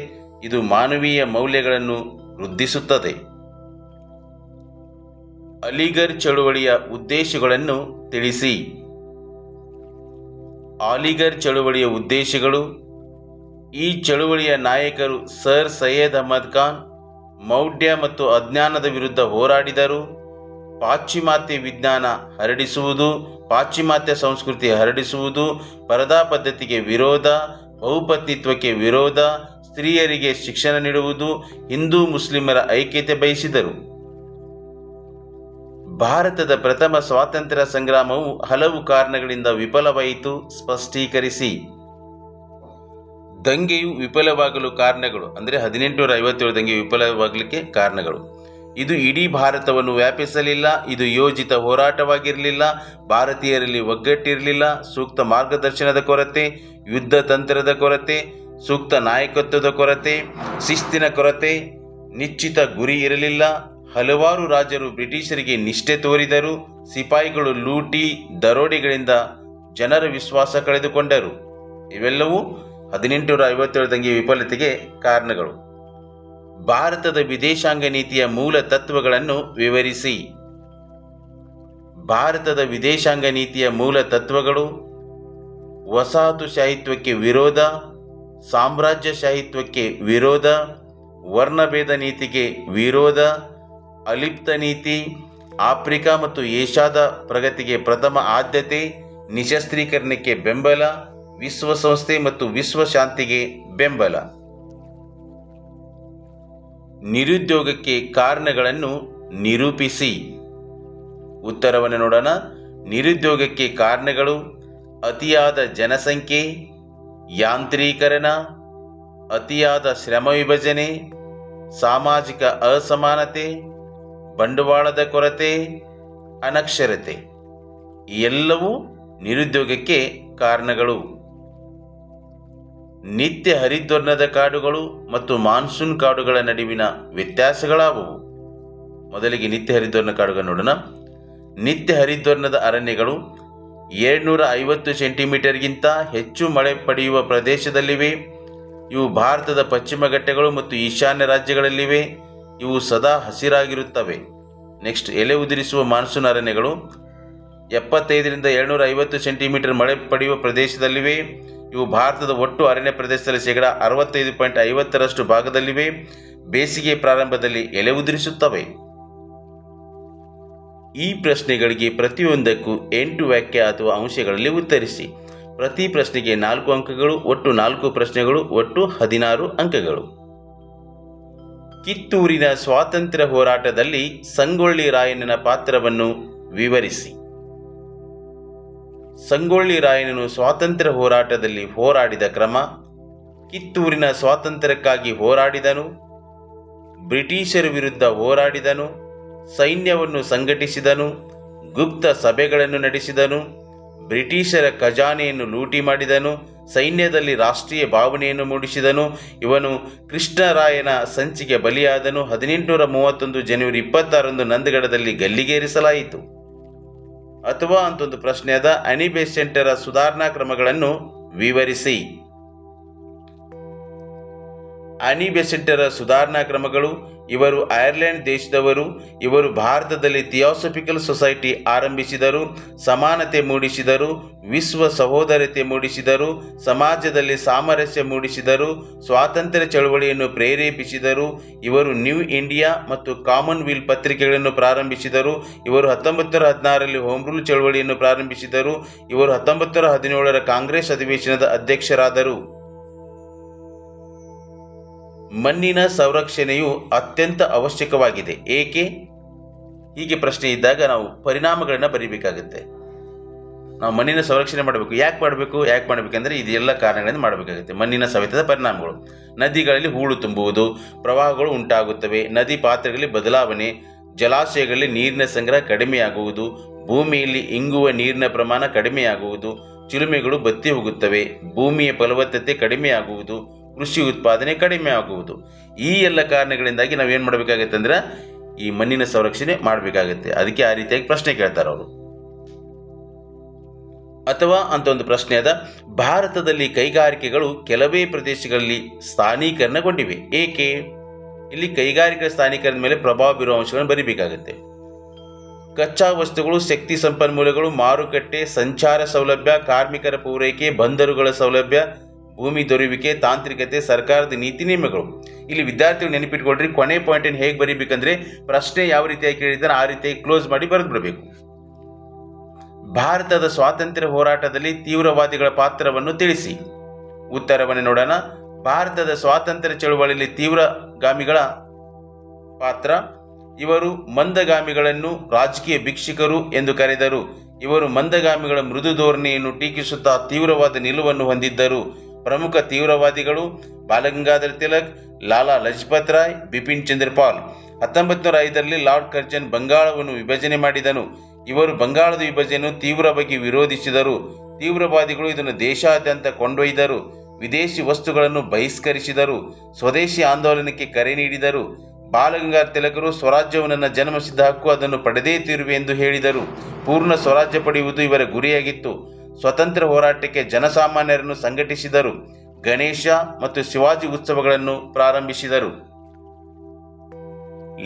ಇದು ಮಾನವೀಯ ಮೌಲ್ಯಗಳನ್ನು ವೃದ್ಧಿಸುತ್ತದೆ. ಅಲಿಗರ್ ಚಳುವಳಿಯ ಉದ್ದೇಶಗಳನ್ನು ತಿಳಿಸಿ. ಅಲಿಗರ್ ಚಳುವಳಿಯ ಉದ್ದೇಶಗಳು: ಈ ಚಳುವಳಿಯ ನಾಯಕರು ಸರ್ ಸೈಯದ್ ಅಹಮದ್ ಖಾನ್ ಮೌಢ್ಯ ಮತ್ತು ಅಜ್ಞಾನದ ವಿರುದ್ಧ ಹೋರಾಡಿದರು. ಪಾಶ್ಚಿಮಾತ್ಯ ವಿಜ್ಞಾನ ಹರಡಿಸುವುದು, ಪಾಶ್ಚಿಮಾತ್ಯ ಸಂಸ್ಕೃತಿ ಹರಡಿಸುವುದು, ಪರದಾ ಪದ್ಧತಿಗೆ ವಿರೋಧ, ಬಹುಪತ್ನಿತ್ವಕ್ಕೆ ವಿರೋಧ, ಸ್ತ್ರೀಯರಿಗೆ ಶಿಕ್ಷಣ ನೀಡುವುದು, ಹಿಂದೂ ಮುಸ್ಲಿಮರ ಐಕ್ಯತೆ ಬಯಸಿದರು. ಭಾರತದ ಪ್ರಥಮ ಸ್ವಾತಂತ್ರ್ಯ ಸಂಗ್ರಾಮವು ಹಲವು ಕಾರಣಗಳಿಂದ ವಿಫಲವಾಯಿತು, ಸ್ಪಷ್ಟೀಕರಿಸಿ. ದಂಗೆಯು ವಿಫಲವಾಗಲು ಕಾರಣಗಳು ಅಂದರೆ 1857 ದಂಗೆ ವಿಫಲವಾಗಲಿಕ್ಕೆ ಕಾರಣಗಳು: ಇದು ಇಡೀ ಭಾರತವನ್ನು ವ್ಯಾಪಿಸಲಿಲ್ಲ, ಇದು ಯೋಜಿತ ಹೋರಾಟವಾಗಿರಲಿಲ್ಲ, ಭಾರತೀಯರಲ್ಲಿ ಒಗ್ಗಟ್ಟಿರಲಿಲ್ಲ, ಸೂಕ್ತ ಮಾರ್ಗದರ್ಶನದ ಕೊರತೆ, ಯುದ್ಧ ತಂತ್ರದ ಕೊರತೆ, ಸೂಕ್ತ ನಾಯಕತ್ವದ ಕೊರತೆ, ಶಿಸ್ತಿನ ಕೊರತೆ, ನಿಶ್ಚಿತ ಗುರಿ ಇರಲಿಲ್ಲ. ಹಲವಾರು ರಾಜರು ಬ್ರಿಟಿಷರಿಗೆ ನಿಷ್ಠೆ ತೋರಿದರು. ಸಿಪಾಯಿಗಳು ಲೂಟಿ ದರೋಡೆಗಳಿಂದ ಜನರ ವಿಶ್ವಾಸ ಕಳೆದುಕೊಂಡರು. ಇವೆಲ್ಲವೂ 1857 ದಂಗೆ ವಿಫಲತೆಗೆ ಕಾರಣಗಳು. ಭಾರತದ ವಿದೇಶಾಂಗ ನೀತಿಯ ಮೂಲ ತತ್ವಗಳನ್ನು ವಿವರಿಸಿ. ಭಾರತದ ವಿದೇಶಾಂಗ ನೀತಿಯ ಮೂಲ ತತ್ವಗಳು: ವಸಾಹತುಶಾಹಿತ್ವಕ್ಕೆ ವಿರೋಧ, ಸಾಮ್ರಾಜ್ಯಶಾಹಿತ್ವಕ್ಕೆ ವಿರೋಧ, ವರ್ಣಭೇದ ನೀತಿಗೆ ವಿರೋಧ, ಅಲಿಪ್ತ ನೀತಿ, ಆಫ್ರಿಕಾ ಮತ್ತು ಏಷ್ಯಾದ ಪ್ರಗತಿಗೆ ಪ್ರಥಮ ಆದ್ಯತೆ, ನಿಶಸ್ತ್ರೀಕರಣಕ್ಕೆ ಬೆಂಬಲ, ವಿಶ್ವಸಂಸ್ಥೆ ಮತ್ತು ವಿಶ್ವ ಶಾಂತಿಗೆ ಬೆಂಬಲ. ನಿರುದ್ಯೋಗಕ್ಕೆ ಕಾರಣಗಳನ್ನು ನಿರೂಪಿಸಿ. ಉತ್ತರವನ್ನು ನೋಡೋಣ. ನಿರುದ್ಯೋಗಕ್ಕೆ ಕಾರಣಗಳು: ಅತಿಯಾದ ಜನಸಂಖ್ಯೆ, ಯಾಂತ್ರೀಕರಣ, ಅತಿಯಾದ ಶ್ರಮ ವಿಭಜನೆ, ಸಾಮಾಜಿಕ ಅಸಮಾನತೆ, ಬಂಡವಾಳದ ಕೊರತೆ, ಅನಕ್ಷರತೆ. ಎಲ್ಲವೂ ನಿರುದ್ಯೋಗಕ್ಕೆ ಕಾರಣಗಳು. ನಿತ್ಯ ಹರಿದ್ವರ್ಣದ ಕಾಡುಗಳು ಮತ್ತು ಮಾನ್ಸೂನ್ ಕಾಡುಗಳ ನಡುವಿನ ವ್ಯತ್ಯಾಸಗಳಾವುವು? ಮೊದಲಿಗೆ ನಿತ್ಯ ಹರಿದ್ವರ್ಣ ಕಾಡುಗಳು ನೋಡೋಣ. ನಿತ್ಯ ಹರಿದ್ವರ್ಣದ ಅರಣ್ಯಗಳು 750 ಸೆಂಟಿಮೀಟರ್ಗಿಂತ ಹೆಚ್ಚು ಮಳೆ ಪಡೆಯುವ ಪ್ರದೇಶದಲ್ಲಿವೆ. ಇವು ಭಾರತದ ಪಶ್ಚಿಮ ಘಟ್ಟಗಳು ಮತ್ತು ಈಶಾನ್ಯ ರಾಜ್ಯಗಳಲ್ಲಿವೆ. ಇವು ಸದಾ ಹಸಿರಾಗಿರುತ್ತವೆ. ನೆಕ್ಸ್ಟ್, ಎಲೆ ಉದುರಿಸುವ ಮಾನ್ಸೂನ್ ಅರಣ್ಯಗಳು 75ರಿಂದ 750 ಸೆಂಟಿಮೀಟರ್ ಮಳೆ ಪಡೆಯುವ ಪ್ರದೇಶದಲ್ಲಿವೆ. ಇವು ಭಾರತದ ಒಟ್ಟು ಅರಣ್ಯ ಪ್ರದೇಶದಲ್ಲಿ 65.50% ಭಾಗದಲ್ಲಿವೆ. ಬೇಸಿಗೆ ಪ್ರಾರಂಭದಲ್ಲಿ ಎಲೆ ಉದುರಿಸುತ್ತವೆ. ಈ ಪ್ರಶ್ನೆಗಳಿಗೆ ಪ್ರತಿಯೊಂದಕ್ಕೂ 8 ವಾಕ್ಯ ಅಥವಾ ಅಂಶಗಳಲ್ಲಿ ಉತ್ತರಿಸಿ. ಪ್ರತಿ ಪ್ರಶ್ನೆಗೆ 4 ಅಂಕಗಳು, ಒಟ್ಟು 4 ಪ್ರಶ್ನೆಗಳು, ಒಟ್ಟು 16 ಅಂಕಗಳು. ಕಿತ್ತೂರಿನ ಸ್ವಾತಂತ್ರ್ಯ ಹೋರಾಟದಲ್ಲಿ ಸಂಗೊಳ್ಳಿ ರಾಯಣ್ಣನ ಪಾತ್ರವನ್ನು ವಿವರಿಸಿ. ಸಂಗೊಳ್ಳಿ ರಾಯಣ್ಣನು ಸ್ವಾತಂತ್ರ್ಯ ಹೋರಾಟದಲ್ಲಿ ಹೋರಾಡಿದ ಕ್ರಮ. ಕಿತ್ತೂರಿನ ಸ್ವಾತಂತ್ರ್ಯಕ್ಕಾಗಿ ಹೋರಾಡಿದನು, ಬ್ರಿಟಿಷರ ವಿರುದ್ಧ ಹೋರಾಡಿದನು, ಸೈನ್ಯವನ್ನು ಸಂಘಟಿಸಿದನು, ಗುಪ್ತ ಸಭೆಗಳನ್ನು ನಡೆಸಿದನು, ಬ್ರಿಟಿಷರ ಖಜಾನೆಯನ್ನು ಲೂಟಿ ಮಾಡಿದನು, ಸೈನ್ಯದಲ್ಲಿ ರಾಷ್ಟ್ರೀಯ ಭಾವನೆಯನ್ನು ಮೂಡಿಸಿದನು. ಇವನು ಕೃಷ್ಣರಾಯನ ಸಂಚಿಗೆ ಬಲಿಯಾದನು. 1831 ಜನವರಿ 26 ನಂದಗಡದಲ್ಲಿ ಗಲ್ಲಿಗೇರಿಸಲಾಯಿತು. ಅಥವಾ ಅಂತ ಒಂದು ಪ್ರಶ್ನೆ ಅದ. ಅನಿ ಬೆಸೆಂಟರ ಸುಧಾರಣಾ ಕ್ರಮಗಳನ್ನು ವಿವರಿಸಿ. ಅನಿ ಬೆಸೆಂಟರ ಸುಧಾರಣಾ ಕ್ರಮಗಳು: ಇವರು ಐರ್ಲೆಂಡ್ ದೇಶದವರು. ಇವರು ಭಾರತದಲ್ಲಿ ಥಿಯಾಸಫಿಕಲ್ ಸೊಸೈಟಿ ಆರಂಭಿಸಿದರು, ಸಮಾನತೆ ಮೂಡಿಸಿದರು, ವಿಶ್ವ ಸಹೋದರತೆ ಮೂಡಿಸಿದರು, ಸಮಾಜದಲ್ಲಿ ಸಾಮರಸ್ಯ ಮೂಡಿಸಿದರು, ಸ್ವಾತಂತ್ರ್ಯ ಚಳವಳಿಯನ್ನು ಪ್ರೇರೇಪಿಸಿದರು. ಇವರು ನ್ಯೂ ಇಂಡಿಯಾ ಮತ್ತು ಕಾಮನ್ವೆಲ್ತ್ ಪತ್ರಿಕೆಗಳನ್ನು ಪ್ರಾರಂಭಿಸಿದರು. ಇವರು 1916ರಲ್ಲಿ ಹೋಮ್ ರೂಲ್ ಚಳವಳಿಯನ್ನು ಪ್ರಾರಂಭಿಸಿದರು. ಇವರು 1917ರ ಕಾಂಗ್ರೆಸ್ ಅಧಿವೇಶನದ ಅಧ್ಯಕ್ಷರಾದರು. ಮಣ್ಣಿನ ಸಂರಕ್ಷಣೆಯು ಅತ್ಯಂತ ಅವಶ್ಯಕವಾಗಿದೆ, ಏಕೆ? ಹೀಗೆ ಪ್ರಶ್ನೆ ಇದ್ದಾಗ ನಾವು ಪರಿಣಾಮಗಳನ್ನು ಬರೀಬೇಕಾಗುತ್ತೆ. ನಾವು ಮಣ್ಣಿನ ಸಂರಕ್ಷಣೆ ಮಾಡಬೇಕು. ಯಾಕೆ ಮಾಡಬೇಕಂದ್ರೆ ಇದೆಲ್ಲ ಕಾರಣಗಳಿಂದ ಮಾಡಬೇಕಾಗುತ್ತೆ. ಮಣ್ಣಿನ ಸವೆತದ ಪರಿಣಾಮಗಳು: ನದಿಗಳಲ್ಲಿ ಹೂಳು ತುಂಬುವುದು, ಪ್ರವಾಹಗಳು ಉಂಟಾಗುತ್ತವೆ, ನದಿ ಪಾತ್ರಗಳಲ್ಲಿ ಬದಲಾವಣೆ, ಜಲಾಶಯಗಳಲ್ಲಿ ನೀರಿನ ಸಂಗ್ರಹ ಕಡಿಮೆಯಾಗುವುದು, ಭೂಮಿಯಲ್ಲಿ ಇಂಗುವ ನೀರಿನ ಪ್ರಮಾಣ ಕಡಿಮೆಯಾಗುವುದು, ಚಿಲುಮೆಗಳು ಬತ್ತಿ ಹೋಗುತ್ತವೆ, ಭೂಮಿಯ ಫಲವತ್ತತೆ ಕಡಿಮೆಯಾಗುವುದು, ಕೃಷಿ ಉತ್ಪಾದನೆ ಕಡಿಮೆ ಆಗುವುದು. ಈ ಎಲ್ಲ ಕಾರಣಗಳಿಂದಾಗಿ ನಾವೇನು ಮಾಡಬೇಕಾಗತ್ತೆ ಅಂದ್ರೆ ಈ ಮಣ್ಣಿನ ಸಂರಕ್ಷಣೆ ಮಾಡಬೇಕಾಗುತ್ತೆ. ಅದಕ್ಕೆ ಆ ರೀತಿಯಾಗಿ ಪ್ರಶ್ನೆ ಕೇಳ್ತಾರೆ ಅವರು. ಅಥವಾ ಅಂತ ಒಂದು ಪ್ರಶ್ನೆ ಅದ. ಭಾರತದಲ್ಲಿ ಕೈಗಾರಿಕೆಗಳು ಕೆಲವೇ ಪ್ರದೇಶಗಳಲ್ಲಿ ಸ್ಥಾನೀಕರಣಗೊಂಡಿವೆ, ಏಕೆ? ಇಲ್ಲಿ ಕೈಗಾರಿಕಾ ಸ್ಥಾನೀಕರಣದ ಮೇಲೆ ಪ್ರಭಾವ ಬೀರುವ ಅಂಶಗಳನ್ನು ಬರೀಬೇಕಾಗುತ್ತೆ. ಕಚ್ಚಾ ವಸ್ತುಗಳು, ಶಕ್ತಿ ಸಂಪನ್ಮೂಲಗಳು, ಮಾರುಕಟ್ಟೆ, ಸಂಚಾರ ಸೌಲಭ್ಯ, ಕಾರ್ಮಿಕರ ಪೂರೈಕೆ, ಬಂದರುಗಳ ಸೌಲಭ್ಯ, ಭೂಮಿ ದೊರೆಯುವಿಕೆ, ತಾಂತ್ರಿಕತೆ, ಸರ್ಕಾರದ ನೀತಿ ನಿಯಮಗಳು. ಇಲ್ಲಿ ವಿದ್ಯಾರ್ಥಿಗಳು ನೆನಪಿಟ್ಕೊಳ್ರಿ, ಕೊನೆ ಪಾಯಿಂಟನ್ನು ಹೇಗೆ ಬರೀಬೇಕಂದ್ರೆ ಪ್ರಶ್ನೆ ಯಾವ ರೀತಿಯಾಗಿ ಕೇಳಿದ್ದಾರೆ ಆ ರೀತಿಯಾಗಿ ಕ್ಲೋಸ್ ಮಾಡಿ ಬರೆದು ಬಿಡಬೇಕು. ಭಾರತದ ಸ್ವಾತಂತ್ರ್ಯ ಹೋರಾಟದಲ್ಲಿ ತೀವ್ರವಾದಿಗಳ ಪಾತ್ರವನ್ನು ತಿಳಿಸಿ. ಉತ್ತರವನ್ನು ನೋಡೋಣ. ಭಾರತದ ಸ್ವಾತಂತ್ರ್ಯ ಚಳವಳಿಯಲ್ಲಿ ತೀವ್ರಗಾಮಿಗಳ ಪಾತ್ರ: ಇವರು ಮಂದಗಾಮಿಗಳನ್ನು ರಾಜಕೀಯ ಭಿಕ್ಷುಕರು ಎಂದು ಕರೆದರು. ಇವರು ಮಂದಗಾಮಿಗಳ ಮೃದು ಧೋರಣೆಯನ್ನು ಟೀಕಿಸುತ್ತಾ ತೀವ್ರವಾದ ನಿಲುವನ್ನು ಹೊಂದಿದ್ದರು. ಪ್ರಮುಖ ತೀವ್ರವಾದಿಗಳು: ಬಾಲಗಂಗಾಧರ ತಿಲಕ್, ಲಾಲಾ ಲಜಪತ್ ರಾಯ್, ಬಿಪಿನ್ ಚಂದ್ರ ಪಾಲ್. 1905ರಲ್ಲಿ ಲಾರ್ಡ್ ಕರ್ಜನ್ ಬಂಗಾಳವನ್ನು ವಿಭಜನೆ ಮಾಡಿದನು. ಇವರು ಬಂಗಾಳದ ವಿಭಜನೆಯನ್ನು ತೀವ್ರವಾಗಿ ವಿರೋಧಿಸಿದರು. ತೀವ್ರವಾದಿಗಳು ಇದನ್ನು ದೇಶಾದ್ಯಂತ ಕೊಂಡೊಯ್ದರು. ವಿದೇಶಿ ವಸ್ತುಗಳನ್ನು ಬಹಿಷ್ಕರಿಸಿದರು. ಸ್ವದೇಶಿ ಆಂದೋಲನಕ್ಕೆ ಕರೆ ನೀಡಿದರು. ಬಾಲಗಂಗಾಧರ ತಿಲಕರು ಸ್ವರಾಜ್ಯವು ನನ್ನ ಜನ್ಮಸಿದ್ಧ ಹಕ್ಕು, ಅದನ್ನು ಪಡೆದೇ ತೀರುವೆ ಎಂದು ಹೇಳಿದರು. ಪೂರ್ಣ ಸ್ವರಾಜ್ಯ ಪಡೆಯುವುದು ಇವರ ಗುರಿಯಾಗಿತ್ತು. ಸ್ವತಂತ್ರ ಹೋರಾಟಕ್ಕೆ ಜನಸಾಮಾನ್ಯರನ್ನು ಸಂಘಟಿಸಿದರು. ಗಣೇಶ ಮತ್ತು ಶಿವಾಜಿ ಉತ್ಸವಗಳನ್ನು ಪ್ರಾರಂಭಿಸಿದರು.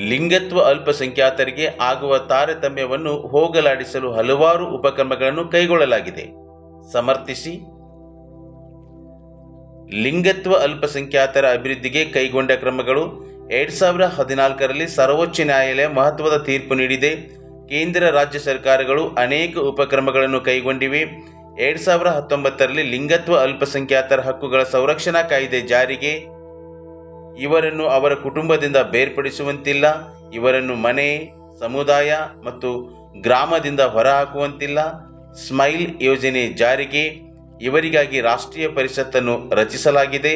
ಲಿಂಗತ್ವ ಅಲ್ಪಸಂಖ್ಯಾತರಿಗೆ ಆಗುವ ತಾರತಮ್ಯವನ್ನು ಹೋಗಲಾಡಿಸಲು ಹಲವಾರು ಉಪಕ್ರಮಗಳನ್ನು ಕೈಗೊಳ್ಳಲಾಗಿದೆ, ಸಮರ್ಥಿಸಿ. ಲಿಂಗತ್ವ ಅಲ್ಪಸಂಖ್ಯಾತರ ಅಭಿವೃದ್ಧಿಗೆ ಕೈಗೊಂಡ ಕ್ರಮಗಳು: 2014ರಲ್ಲಿ ಸರ್ವೋಚ್ಚ ನ್ಯಾಯಾಲಯ ಮಹತ್ವದ ತೀರ್ಪು ನೀಡಿದೆ. ಕೇಂದ್ರ ರಾಜ್ಯ ಸರ್ಕಾರಗಳು ಅನೇಕ ಉಪಕ್ರಮಗಳನ್ನು ಕೈಗೊಂಡಿವೆ. 2019ರಲ್ಲಿ ಲಿಂಗತ್ವ ಅಲ್ಪಸಂಖ್ಯಾತರ ಹಕ್ಕುಗಳ ಸಂರಕ್ಷಣಾ ಕಾಯ್ದೆ ಜಾರಿಗೆ. ಇವರನ್ನು ಅವರ ಕುಟುಂಬದಿಂದ ಬೇರ್ಪಡಿಸುವಂತಿಲ್ಲ. ಇವರನ್ನು ಮನೆ, ಸಮುದಾಯ ಮತ್ತು ಗ್ರಾಮದಿಂದ ಹೊರಹಾಕುವಂತಿಲ್ಲ. ಸ್ಮೈಲ್ ಯೋಜನೆ ಜಾರಿಗೆ. ಇವರಿಗಾಗಿ ರಾಷ್ಟ್ರೀಯ ಪರಿಷತ್ತನ್ನು ರಚಿಸಲಾಗಿದೆ.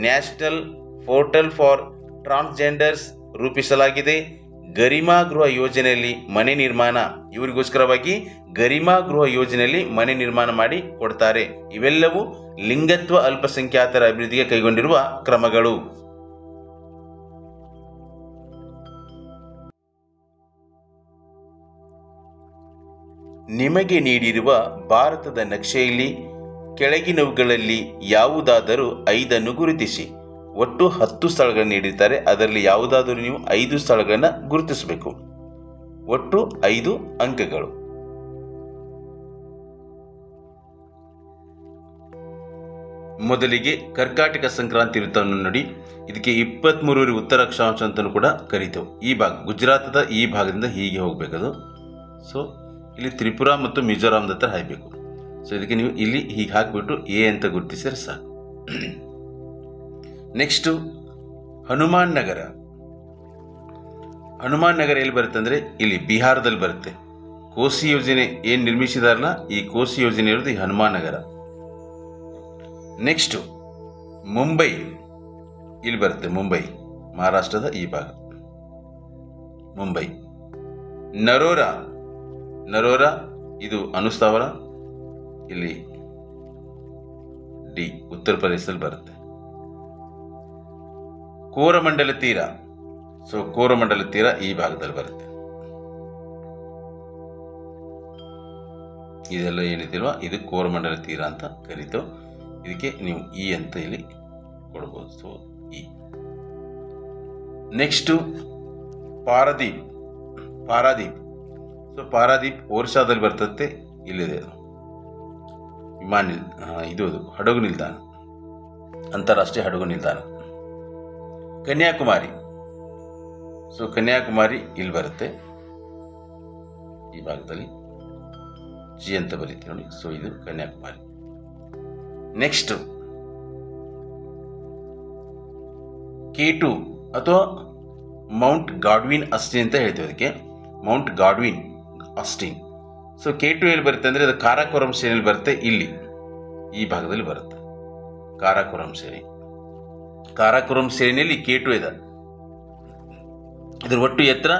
ನ್ಯಾಷನಲ್ ಪೋರ್ಟಲ್ ಫಾರ್ ಟ್ರಾನ್ಸ್ಜೆಂಡರ್ಸ್ ರೂಪಿಸಲಾಗಿದೆ. ಗರಿಮಾ ಗೃಹ ಯೋಜನೆಯಲ್ಲಿ ಮನೆ ನಿರ್ಮಾಣ, ಇವರಿಗೋಸ್ಕರವಾಗಿ ಗರಿಮಾ ಗೃಹ ಯೋಜನೆಯಲ್ಲಿ ಮನೆ ನಿರ್ಮಾಣ ಮಾಡಿ ಕೊಡ್ತಾರೆ. ಇವೆಲ್ಲವೂ ಲಿಂಗತ್ವ ಅಲ್ಪಸಂಖ್ಯಾತರ ಅಭಿವೃದ್ಧಿಗೆ ಕೈಗೊಂಡಿರುವ ಕ್ರಮಗಳು. ನಿಮಗೆ ನೀಡಿರುವ ಭಾರತದ ನಕ್ಷೆಯಲ್ಲಿ ಕೆಳಗಿನವುಗಳಲ್ಲಿ ಯಾವುದಾದರೂ 5 ಗುರುತಿಸಿ. ಒಟ್ಟು 10 ಸ್ಥಳಗಳನ್ನು ನೀಡಿರ್ತಾರೆ. ಅದರಲ್ಲಿ ಯಾವುದಾದರೂ ನೀವು 5 ಸ್ಥಳಗಳನ್ನು ಗುರುತಿಸಬೇಕು. ಒಟ್ಟು 5 ಅಂಕಗಳು. ಮೊದಲಿಗೆ ಕರ್ಕಾಟಕ ಸಂಕ್ರಾಂತಿ ವೃತ್ತವನ್ನು ನೋಡಿ. ಇದಕ್ಕೆ 23 ಉತ್ತರ ಅಕ್ಷಾಂಶ ಅಂತಲೂ ಕೂಡ ಕರೀತೇವೆ. ಈ ಭಾಗ ಗುಜರಾತದ ಈ ಭಾಗದಿಂದ ಹೀಗೆ ಹೋಗಬೇಕದು. ಸೊ ಇಲ್ಲಿ ತ್ರಿಪುರಾ ಮತ್ತು ಮಿಜೋರಾಂದ ಹತ್ರ ಹಾಕಬೇಕು. ಸೊ ಇದಕ್ಕೆ ನೀವು ಇಲ್ಲಿ ಹೀಗೆ ಹಾಕಿಬಿಟ್ಟು ಎ ಅಂತ ಗುರುತಿಸಿದ್ರೆ ಸಾಕು. ನೆಕ್ಸ್ಟು ಹನುಮಾನ್ ನಗರ. ಹನುಮಾನ್ ನಗರ ಎಲ್ಲಿ ಬರುತ್ತೆ ಅಂದರೆ ಇಲ್ಲಿ ಬಿಹಾರದಲ್ಲಿ ಬರುತ್ತೆ. ಕೋಸಿ ಯೋಜನೆ ಏನು ನಿರ್ಮಿಸಿದಾರಲ್ಲ, ಈ ಕೋಸಿ ಯೋಜನೆ ಇರೋದು ಈ ಹನುಮಾನ್ ನಗರ. ನೆಕ್ಸ್ಟು ಮುಂಬೈ ಇಲ್ಲಿ ಬರುತ್ತೆ. ಮುಂಬೈ ಮಹಾರಾಷ್ಟ್ರದ ಈ ಭಾಗ ಮುಂಬೈ. ನರೋರಾ ಇದು ಅನುಸ್ಥಾವರ, ಇಲ್ಲಿ ಡಿ ಉತ್ತರ ಪ್ರದೇಶದಲ್ಲಿ ಬರುತ್ತೆ. ಕೋರಮಂಡಲ ತೀರ, ಸೊ ಕೋರಮಂಡಲ ತೀರ ಈ ಭಾಗದಲ್ಲಿ ಬರುತ್ತೆ. ಇದೆಲ್ಲ ಏನಿದೆಯಲ್ವಾ ಇದು ಕೋರಮಂಡಲ ತೀರ ಅಂತ ಕರೀತೇವೆ. ಇದಕ್ಕೆ ನೀವು ಇ ಅಂತ ಇಲ್ಲಿ ಕೊಡ್ಬೋದು. So E. Next Paradip. So Paradip ಒರಿಸ್ಸಾದಲ್ಲಿ ಬರ್ತದೆ. ಇಲ್ಲಿದೆ ಇದು ಹಡಗು ನಿಲ್ದಾಣ, ಅಂತಾರಾಷ್ಟ್ರೀಯ ಹಡಗು ನಿಲ್ದಾಣ. ಕನ್ಯಾಕುಮಾರಿ. ಸೊ ಕನ್ಯಾಕುಮಾರಿ ಇಲ್ಲಿ ಬರುತ್ತೆ ಈ ಭಾಗದಲ್ಲಿ, ಜಿ ಅಂತ ಬರೀತೀವಿ ನೋಡಿ. ಸೊ ಇದು ಕನ್ಯಾಕುಮಾರಿ. ನೆಕ್ಸ್ಟ್ K2 ಅಥವಾ ಮೌಂಟ್ ಗಾಡ್ವಿನ್ ಅಸ್ಟಿನ್ ಅಂತ ಹೇಳ್ತೀವಿ ಅದಕ್ಕೆ, Mount Godwin Austin. So K2 ಎಲ್ಲಿ ಬರುತ್ತೆ ಅಂದರೆ ಅದು ಕಾರಾಕೋರಂ ಶ್ರೇಣಿಯಲ್ಲಿ ಬರುತ್ತೆ. ಇಲ್ಲಿ ಈ ಭಾಗದಲ್ಲಿ ಬರುತ್ತೆ ಕಾರಾಕೋರಂ ಶ್ರೇಣಿ. ಕಾರಾಕೋರಂ ಶ್ರೇಣಿಯಲ್ಲಿ K2 ಇದೆ. ಇದರ ಒಟ್ಟು ಎತ್ತರ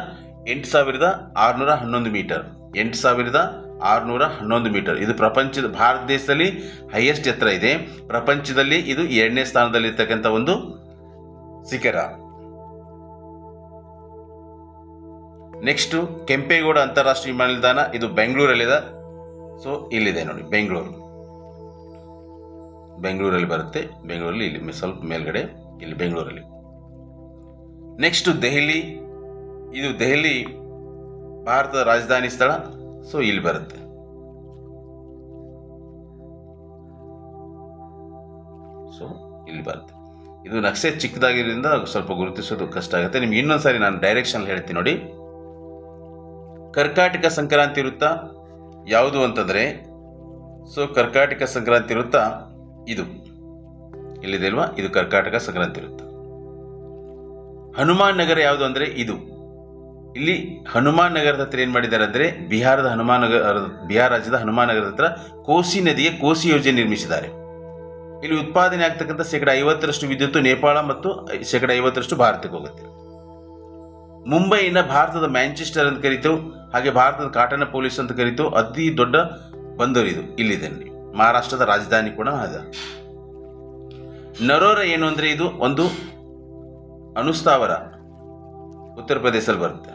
8611 ಮೀಟರ್. 8611 ಮೀಟರ್. ಇದು ಪ್ರಪಂಚದ, ಭಾರತ ದೇಶದಲ್ಲಿ ಹೈಯೆಸ್ಟ್ ಎತ್ತರ ಇದೆ. ಪ್ರಪಂಚದಲ್ಲಿ ಇದು 2ನೇ ಸ್ಥಾನದಲ್ಲಿ ಇರ್ತಕ್ಕಂಥ ಒಂದು ಶಿಖರ. ನೆಕ್ಸ್ಟು ಕೆಂಪೇಗೌಡ ಅಂತಾರಾಷ್ಟ್ರೀಯ ವಿಮಾನ ನಿಲ್ದಾಣ, ಇದು ಬೆಂಗಳೂರಲ್ಲಿದೆ. ಸೊ ಇಲ್ಲಿದೆ ನೋಡಿ, ಬೆಂಗಳೂರಲ್ಲಿ ಬರುತ್ತೆ. ಬೆಂಗಳೂರಲ್ಲಿ ಇಲ್ಲಿ ಸ್ವಲ್ಪ ಮೇಲ್ಗಡೆ, ಇಲ್ಲಿ ಬೆಂಗಳೂರಲ್ಲಿ. ನೆಕ್ಸ್ಟ್ ದೆಹಲಿ. ಇದು ದೆಹಲಿ ಭಾರತದ ರಾಜಧಾನಿ ಸ್ಥಳ. ಸೊ ಇಲ್ಲಿ ಬರುತ್ತೆ. ಸೊ ಇಲ್ಲಿ ಬರುತ್ತೆ. ಇದು ನಕ್ಷೆ ಚಿಕ್ಕದಾಗಿರೋದ್ರಿಂದ ಸ್ವಲ್ಪ ಗುರುತಿಸೋದು ಕಷ್ಟ ಆಗುತ್ತೆ. ನಿಮ್ಗೆ ಇನ್ನೊಂದ್ಸಾರಿ ನಾನು ಡೈರೆಕ್ಷನ್ ಹೇಳ್ತೀನಿ ನೋಡಿ. ಕರ್ಕಾಟಕ ಸಂಕ್ರಾಂತಿ ವೃತ್ತ ಯಾವುದು ಅಂತಂದರೆ, ಸೊ ಕರ್ಕಾಟಕ ಸಂಕ್ರಾಂತಿ ವೃತ್ತ ಇದು ಇಲ್ಲಿದೆ ಅಲ್ವಾ, ಇದು ಕರ್ಕಾಟಕ ಸಂಕ್ರಾಂತಿ ವೃತ್ತ. ಹನುಮಾನ್ ನಗರ ಯಾವುದು ಅಂದರೆ ಇದು. ಇಲ್ಲಿ ಹನುಮಾನ್ ನಗರದ ಹತ್ರ ಏನು ಮಾಡಿದ್ದಾರೆ ಅಂದರೆ, ಬಿಹಾರ ರಾಜ್ಯದ ಹನುಮಾನ್ ನಗರದ ಹತ್ರ ಕೋಸಿ ನದಿಗೆ ಕೋಸಿ ಯೋಜನೆ ನಿರ್ಮಿಸಿದ್ದಾರೆ. ಇಲ್ಲಿ ಉತ್ಪಾದನೆ ಆಗ್ತಕ್ಕಂಥ 50% ವಿದ್ಯುತ್ ನೇಪಾಳ ಮತ್ತು 50% ಭಾರತಕ್ಕೆ ಹೋಗುತ್ತೆ. ಮುಂಬೈನ ಭಾರತದ ಮ್ಯಾಂಚೆಸ್ಟರ್ ಅಂತ ಕರಿತೇವೆ, ಹಾಗೆ ಭಾರತದ ಕಾಟನ ಪೊಲೀಸ್ ಅಂತ ಕರಿತೇವೆ. ಅತಿ ದೊಡ್ಡ ಬಂದರು ಇದು ಇಲ್ಲಿದೆ. ಮಹಾರಾಷ್ಟ್ರದ ರಾಜಧಾನಿ ಕೂಡ ಅದ. ನರೋರಾ ಏನು ಅಂದರೆ ಇದು ಒಂದು ಅನುಸ್ಥಾವರ, ಉತ್ತರ ಪ್ರದೇಶದಲ್ಲಿ ಬರುತ್ತೆ.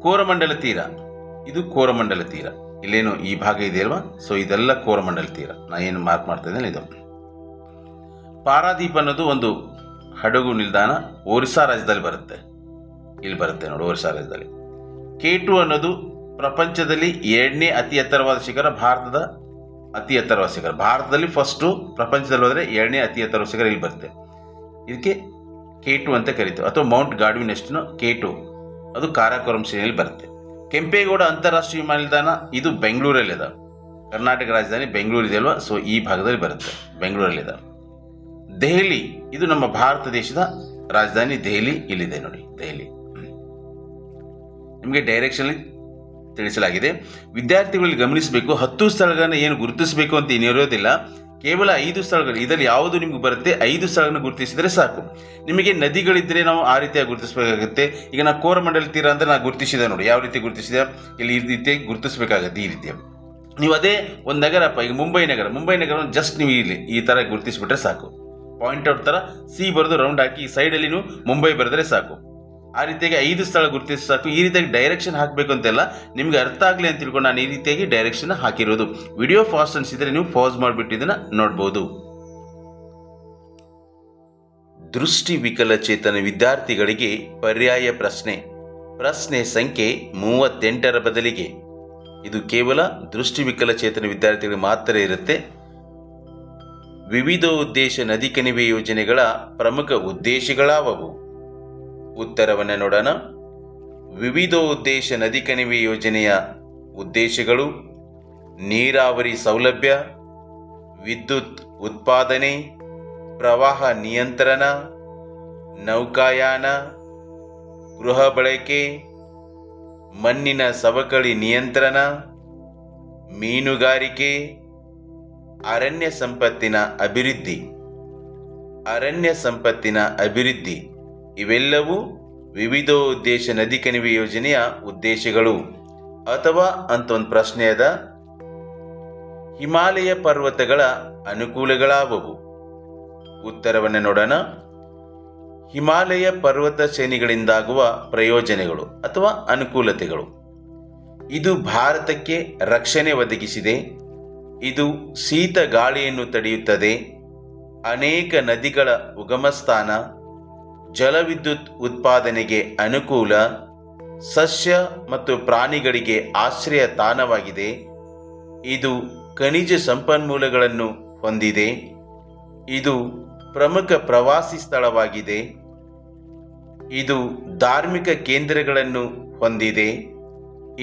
ಕೋರಮಂಡಲ ತೀರ, ಇದು ಕೋರಮಂಡಲ ತೀರ. ಇಲ್ಲೇನು ಈ ಭಾಗ ಇದೆಯಲ್ವಾ, ಸೊ ಇದೆಲ್ಲ ಕೋರಮಂಡಲ ತೀರ. ನಾ ಏನು ಮಾರ್ಕ್ ಮಾಡ್ತಾ ಇದ್ದೇನೆ ಇದು. ಪಾರಾದೀಪ್ ಅನ್ನೋದು ಒಂದು ಹಡಗು ನಿಲ್ದಾಣ, ಒರಿಸ್ಸಾ ರಾಜ್ಯದಲ್ಲಿ ಬರುತ್ತೆ. ಇಲ್ಲಿ ಬರುತ್ತೆ ನೋಡಿ, ಒರಿಸ್ಸಾ ರಾಜ್ಯದಲ್ಲಿ. K2 ಅನ್ನೋದು ಪ್ರಪಂಚದಲ್ಲಿ 2ನೇ ಅತಿ ಎತ್ತರವಾದ ಶಿಖರ, ಭಾರತದ ಅತಿ ಎತ್ತರವಾದ ಶಿಖರ. ಭಾರತದಲ್ಲಿ ಫಸ್ಟು, ಪ್ರಪಂಚದಲ್ಲಿ ಹೋದರೆ 2ನೇ ಅತಿ ಎತ್ತರವಾದ ಶಿಖರ ಇಲ್ಲಿ ಬರುತ್ತೆ. ಇದಕ್ಕೆ K2 ಅಂತ ಕರೀತೇವೆ, ಅಥವಾ ಮೌಂಟ್ ಗಾಡ್ವಿನ್ ಅಸ್ಟಿನ್ K2. ಅದು ಕಾರಾಕೋರಂ ಶ್ರೇಣಿಯಲ್ಲಿ ಬರುತ್ತೆ. ಕೆಂಪೇಗೌಡ ಅಂತಾರಾಷ್ಟ್ರೀಯ ವಿಮಾನ ನಿಲ್ದಾಣ ಇದು ಬೆಂಗಳೂರಲ್ಲಿದೆ. ಕರ್ನಾಟಕ ರಾಜಧಾನಿ ಬೆಂಗಳೂರು ಇದೆ ಅಲ್ವಾ, ಸೊ ಈ ಭಾಗದಲ್ಲಿ ಬರುತ್ತೆ, ಬೆಂಗಳೂರಲ್ಲಿದೆ. ದೆಹಲಿ ಇದು ನಮ್ಮ ಭಾರತ ದೇಶದ ರಾಜಧಾನಿ ದೆಹಲಿ, ಇಲ್ಲಿದೆ ನೋಡಿ ದೆಹಲಿ. ನಿಮಗೆ ಡೈರೆಕ್ಷನ್ ತಿಳಿಸಲಾಗಿದೆ. ವಿದ್ಯಾರ್ಥಿಗಳಲ್ಲಿ ಗಮನಿಸಬೇಕು, 10 ಸ್ಥಳಗಳನ್ನು ಏನು ಗುರುತಿಸಬೇಕು ಅಂತ ಏನಿರೋದಿಲ್ಲ. ಕೇವಲ 5 ಸ್ಥಳಗಳು, ಇದರಲ್ಲಿ ಯಾವುದು ನಿಮ್ಗೆ ಬರುತ್ತೆ 5 ಸ್ಥಳಗಳನ್ನು ಗುರುತಿಸಿದರೆ ಸಾಕು. ನಿಮಗೆ ನದಿಗಳಿದ್ದರೆ ನಾವು ಆ ರೀತಿಯಾಗಿ ಗುರುತಿಸಬೇಕಾಗುತ್ತೆ. ಈಗ ನಾವು ಕೋರಮಂಡಲ ತೀರ ಅಂದರೆ ನಾನು ಗುರುತಿಸಿದೆ ನೋಡಿ, ಯಾವ ರೀತಿ ಗುರುತಿಸಿದೆ, ಇಲ್ಲಿ ಈ ರೀತಿಯಾಗಿ ಗುರುತಿಸಬೇಕಾಗುತ್ತೆ. ಈ ರೀತಿಯ ನೀವು ಅದೇ ಒಂದು ನಗರಪ್ಪ, ಈಗ ಮುಂಬೈ ನಗರ ಜಸ್ಟ್ ನೀವು ಇಲ್ಲಿ ಈ ಥರ ಗುರುತಿಸ್ಬಿಟ್ರೆ ಸಾಕು. ಪಾಯಿಂಟ್ಔಟ್ ಥರ ಸಿ ಬರೆದು ರೌಂಡ್ ಹಾಕಿ ಈ ಸೈಡಲ್ಲಿ ನೀವು ಮುಂಬೈ ಬರೆದ್ರೆ ಸಾಕು. ಆ ರೀತಿಯಾಗಿ 5 ಸ್ಥಳ ಗುರುತಿಸಿ ಸಾಕು. ಈ ರೀತಿಯಾಗಿ ಡೈರೆಕ್ಷನ್ ಹಾಕಬೇಕು ಅಂತೆಲ್ಲ, ನಿಮ್ಗೆ ಅರ್ಥ ಆಗಲಿ ಅಂತ ತಿಳ್ಕೊಂಡು ನಾನು ಈ ರೀತಿಯಾಗಿ ಡೈರೆಕ್ಷನ್ ಹಾಕಿರೋದು. ವಿಡಿಯೋ ಫಾಸ್ಟ್ ಅನಿಸಿದರೆ ನೀವು ಪಾಸ್ ಮಾಡಿಬಿಟ್ಟು ಇದನ್ನು ನೋಡ್ಬೋದು. ದೃಷ್ಟಿ ವಿಕಲಚೇತನ ವಿದ್ಯಾರ್ಥಿಗಳಿಗೆ ಪರ್ಯಾಯ ಪ್ರಶ್ನೆ ಸಂಖ್ಯೆ 38ರ ಬದಲಿಗೆ, ಇದು ಕೇವಲ ದೃಷ್ಟಿ ವಿಕಲಚೇತನ ವಿದ್ಯಾರ್ಥಿಗಳಿಗೆ ಮಾತ್ರ ಇರುತ್ತೆ. ವಿವಿಧ ಉದ್ದೇಶ ನದಿ ಕಣಿವೆ ಯೋಜನೆಗಳ ಪ್ರಮುಖ ಉದ್ದೇಶಗಳಾವವು? ಉತ್ತರವನ್ನು ನೋಡೋಣ. ವಿವಿಧೋದ್ದೇಶ ನದಿ ಕಣಿವೆ ಯೋಜನೆಯ ಉದ್ದೇಶಗಳು: ನೀರಾವರಿ ಸೌಲಭ್ಯ, ವಿದ್ಯುತ್ ಉತ್ಪಾದನೆ, ಪ್ರವಾಹ ನಿಯಂತ್ರಣ, ನೌಕಾಯಾನ, ಗೃಹ ಬಳಕೆ, ಮಣ್ಣಿನ ಸವಕಳಿ ನಿಯಂತ್ರಣ, ಮೀನುಗಾರಿಕೆ, ಅರಣ್ಯ ಸಂಪತ್ತಿನ ಅಭಿವೃದ್ಧಿ ಇವೆಲ್ಲವೂ ವಿವಿಧೋದ್ದೇಶ ನದಿ ಕಣಿವೆ ಯೋಜನೆಯ ಉದ್ದೇಶಗಳು. ಅಥವಾ ಅಂತ ಒಂದು ಪ್ರಶ್ನೆ ಅದ, ಹಿಮಾಲಯ ಪರ್ವತಗಳ ಅನುಕೂಲಗಳಾವವು? ಉತ್ತರವನ್ನು ನೋಡೋಣ. ಹಿಮಾಲಯ ಪರ್ವತ ಶ್ರೇಣಿಗಳಿಂದಾಗುವ ಪ್ರಯೋಜನಗಳು ಅಥವಾ ಅನುಕೂಲತೆಗಳು: ಇದು ಭಾರತಕ್ಕೆ ರಕ್ಷಣೆ ಒದಗಿಸಿದೆ. ಇದು ಶೀತ ಗಾಳಿಯನ್ನು ತಡೆಯುತ್ತದೆ. ಅನೇಕ ನದಿಗಳ ಉಗಮಸ್ಥಾನ, ಜಲವಿದ್ಯುತ್ ಉತ್ಪಾದನೆಗೆ ಅನುಕೂಲ, ಸಸ್ಯ ಮತ್ತು ಪ್ರಾಣಿಗಳಿಗೆ ಆಶ್ರಯ ತಾಣವಾಗಿದೆ. ಇದು ಖನಿಜ ಸಂಪನ್ಮೂಲಗಳನ್ನು ಹೊಂದಿದೆ. ಇದು ಪ್ರಮುಖ ಪ್ರವಾಸಿ ಸ್ಥಳವಾಗಿದೆ. ಇದು ಧಾರ್ಮಿಕ ಕೇಂದ್ರಗಳನ್ನು ಹೊಂದಿದೆ.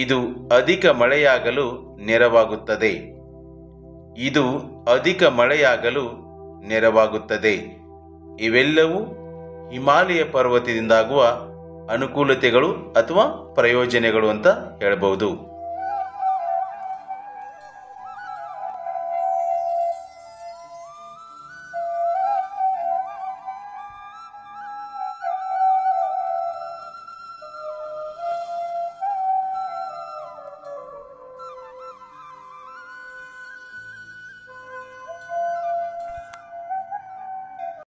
ಇದು ಅಧಿಕ ಮಳೆಯಾಗಲು ನೆರವಾಗುತ್ತದೆ. ಇವೆಲ್ಲವೂ ಹಿಮಾಲಯ ಪರ್ವತದಿಂದಾಗುವ ಅನುಕೂಲತೆಗಳು ಅಥವಾ ಪ್ರಯೋಜನಗಳು ಅಂತ ಹೇಳಬಹುದು.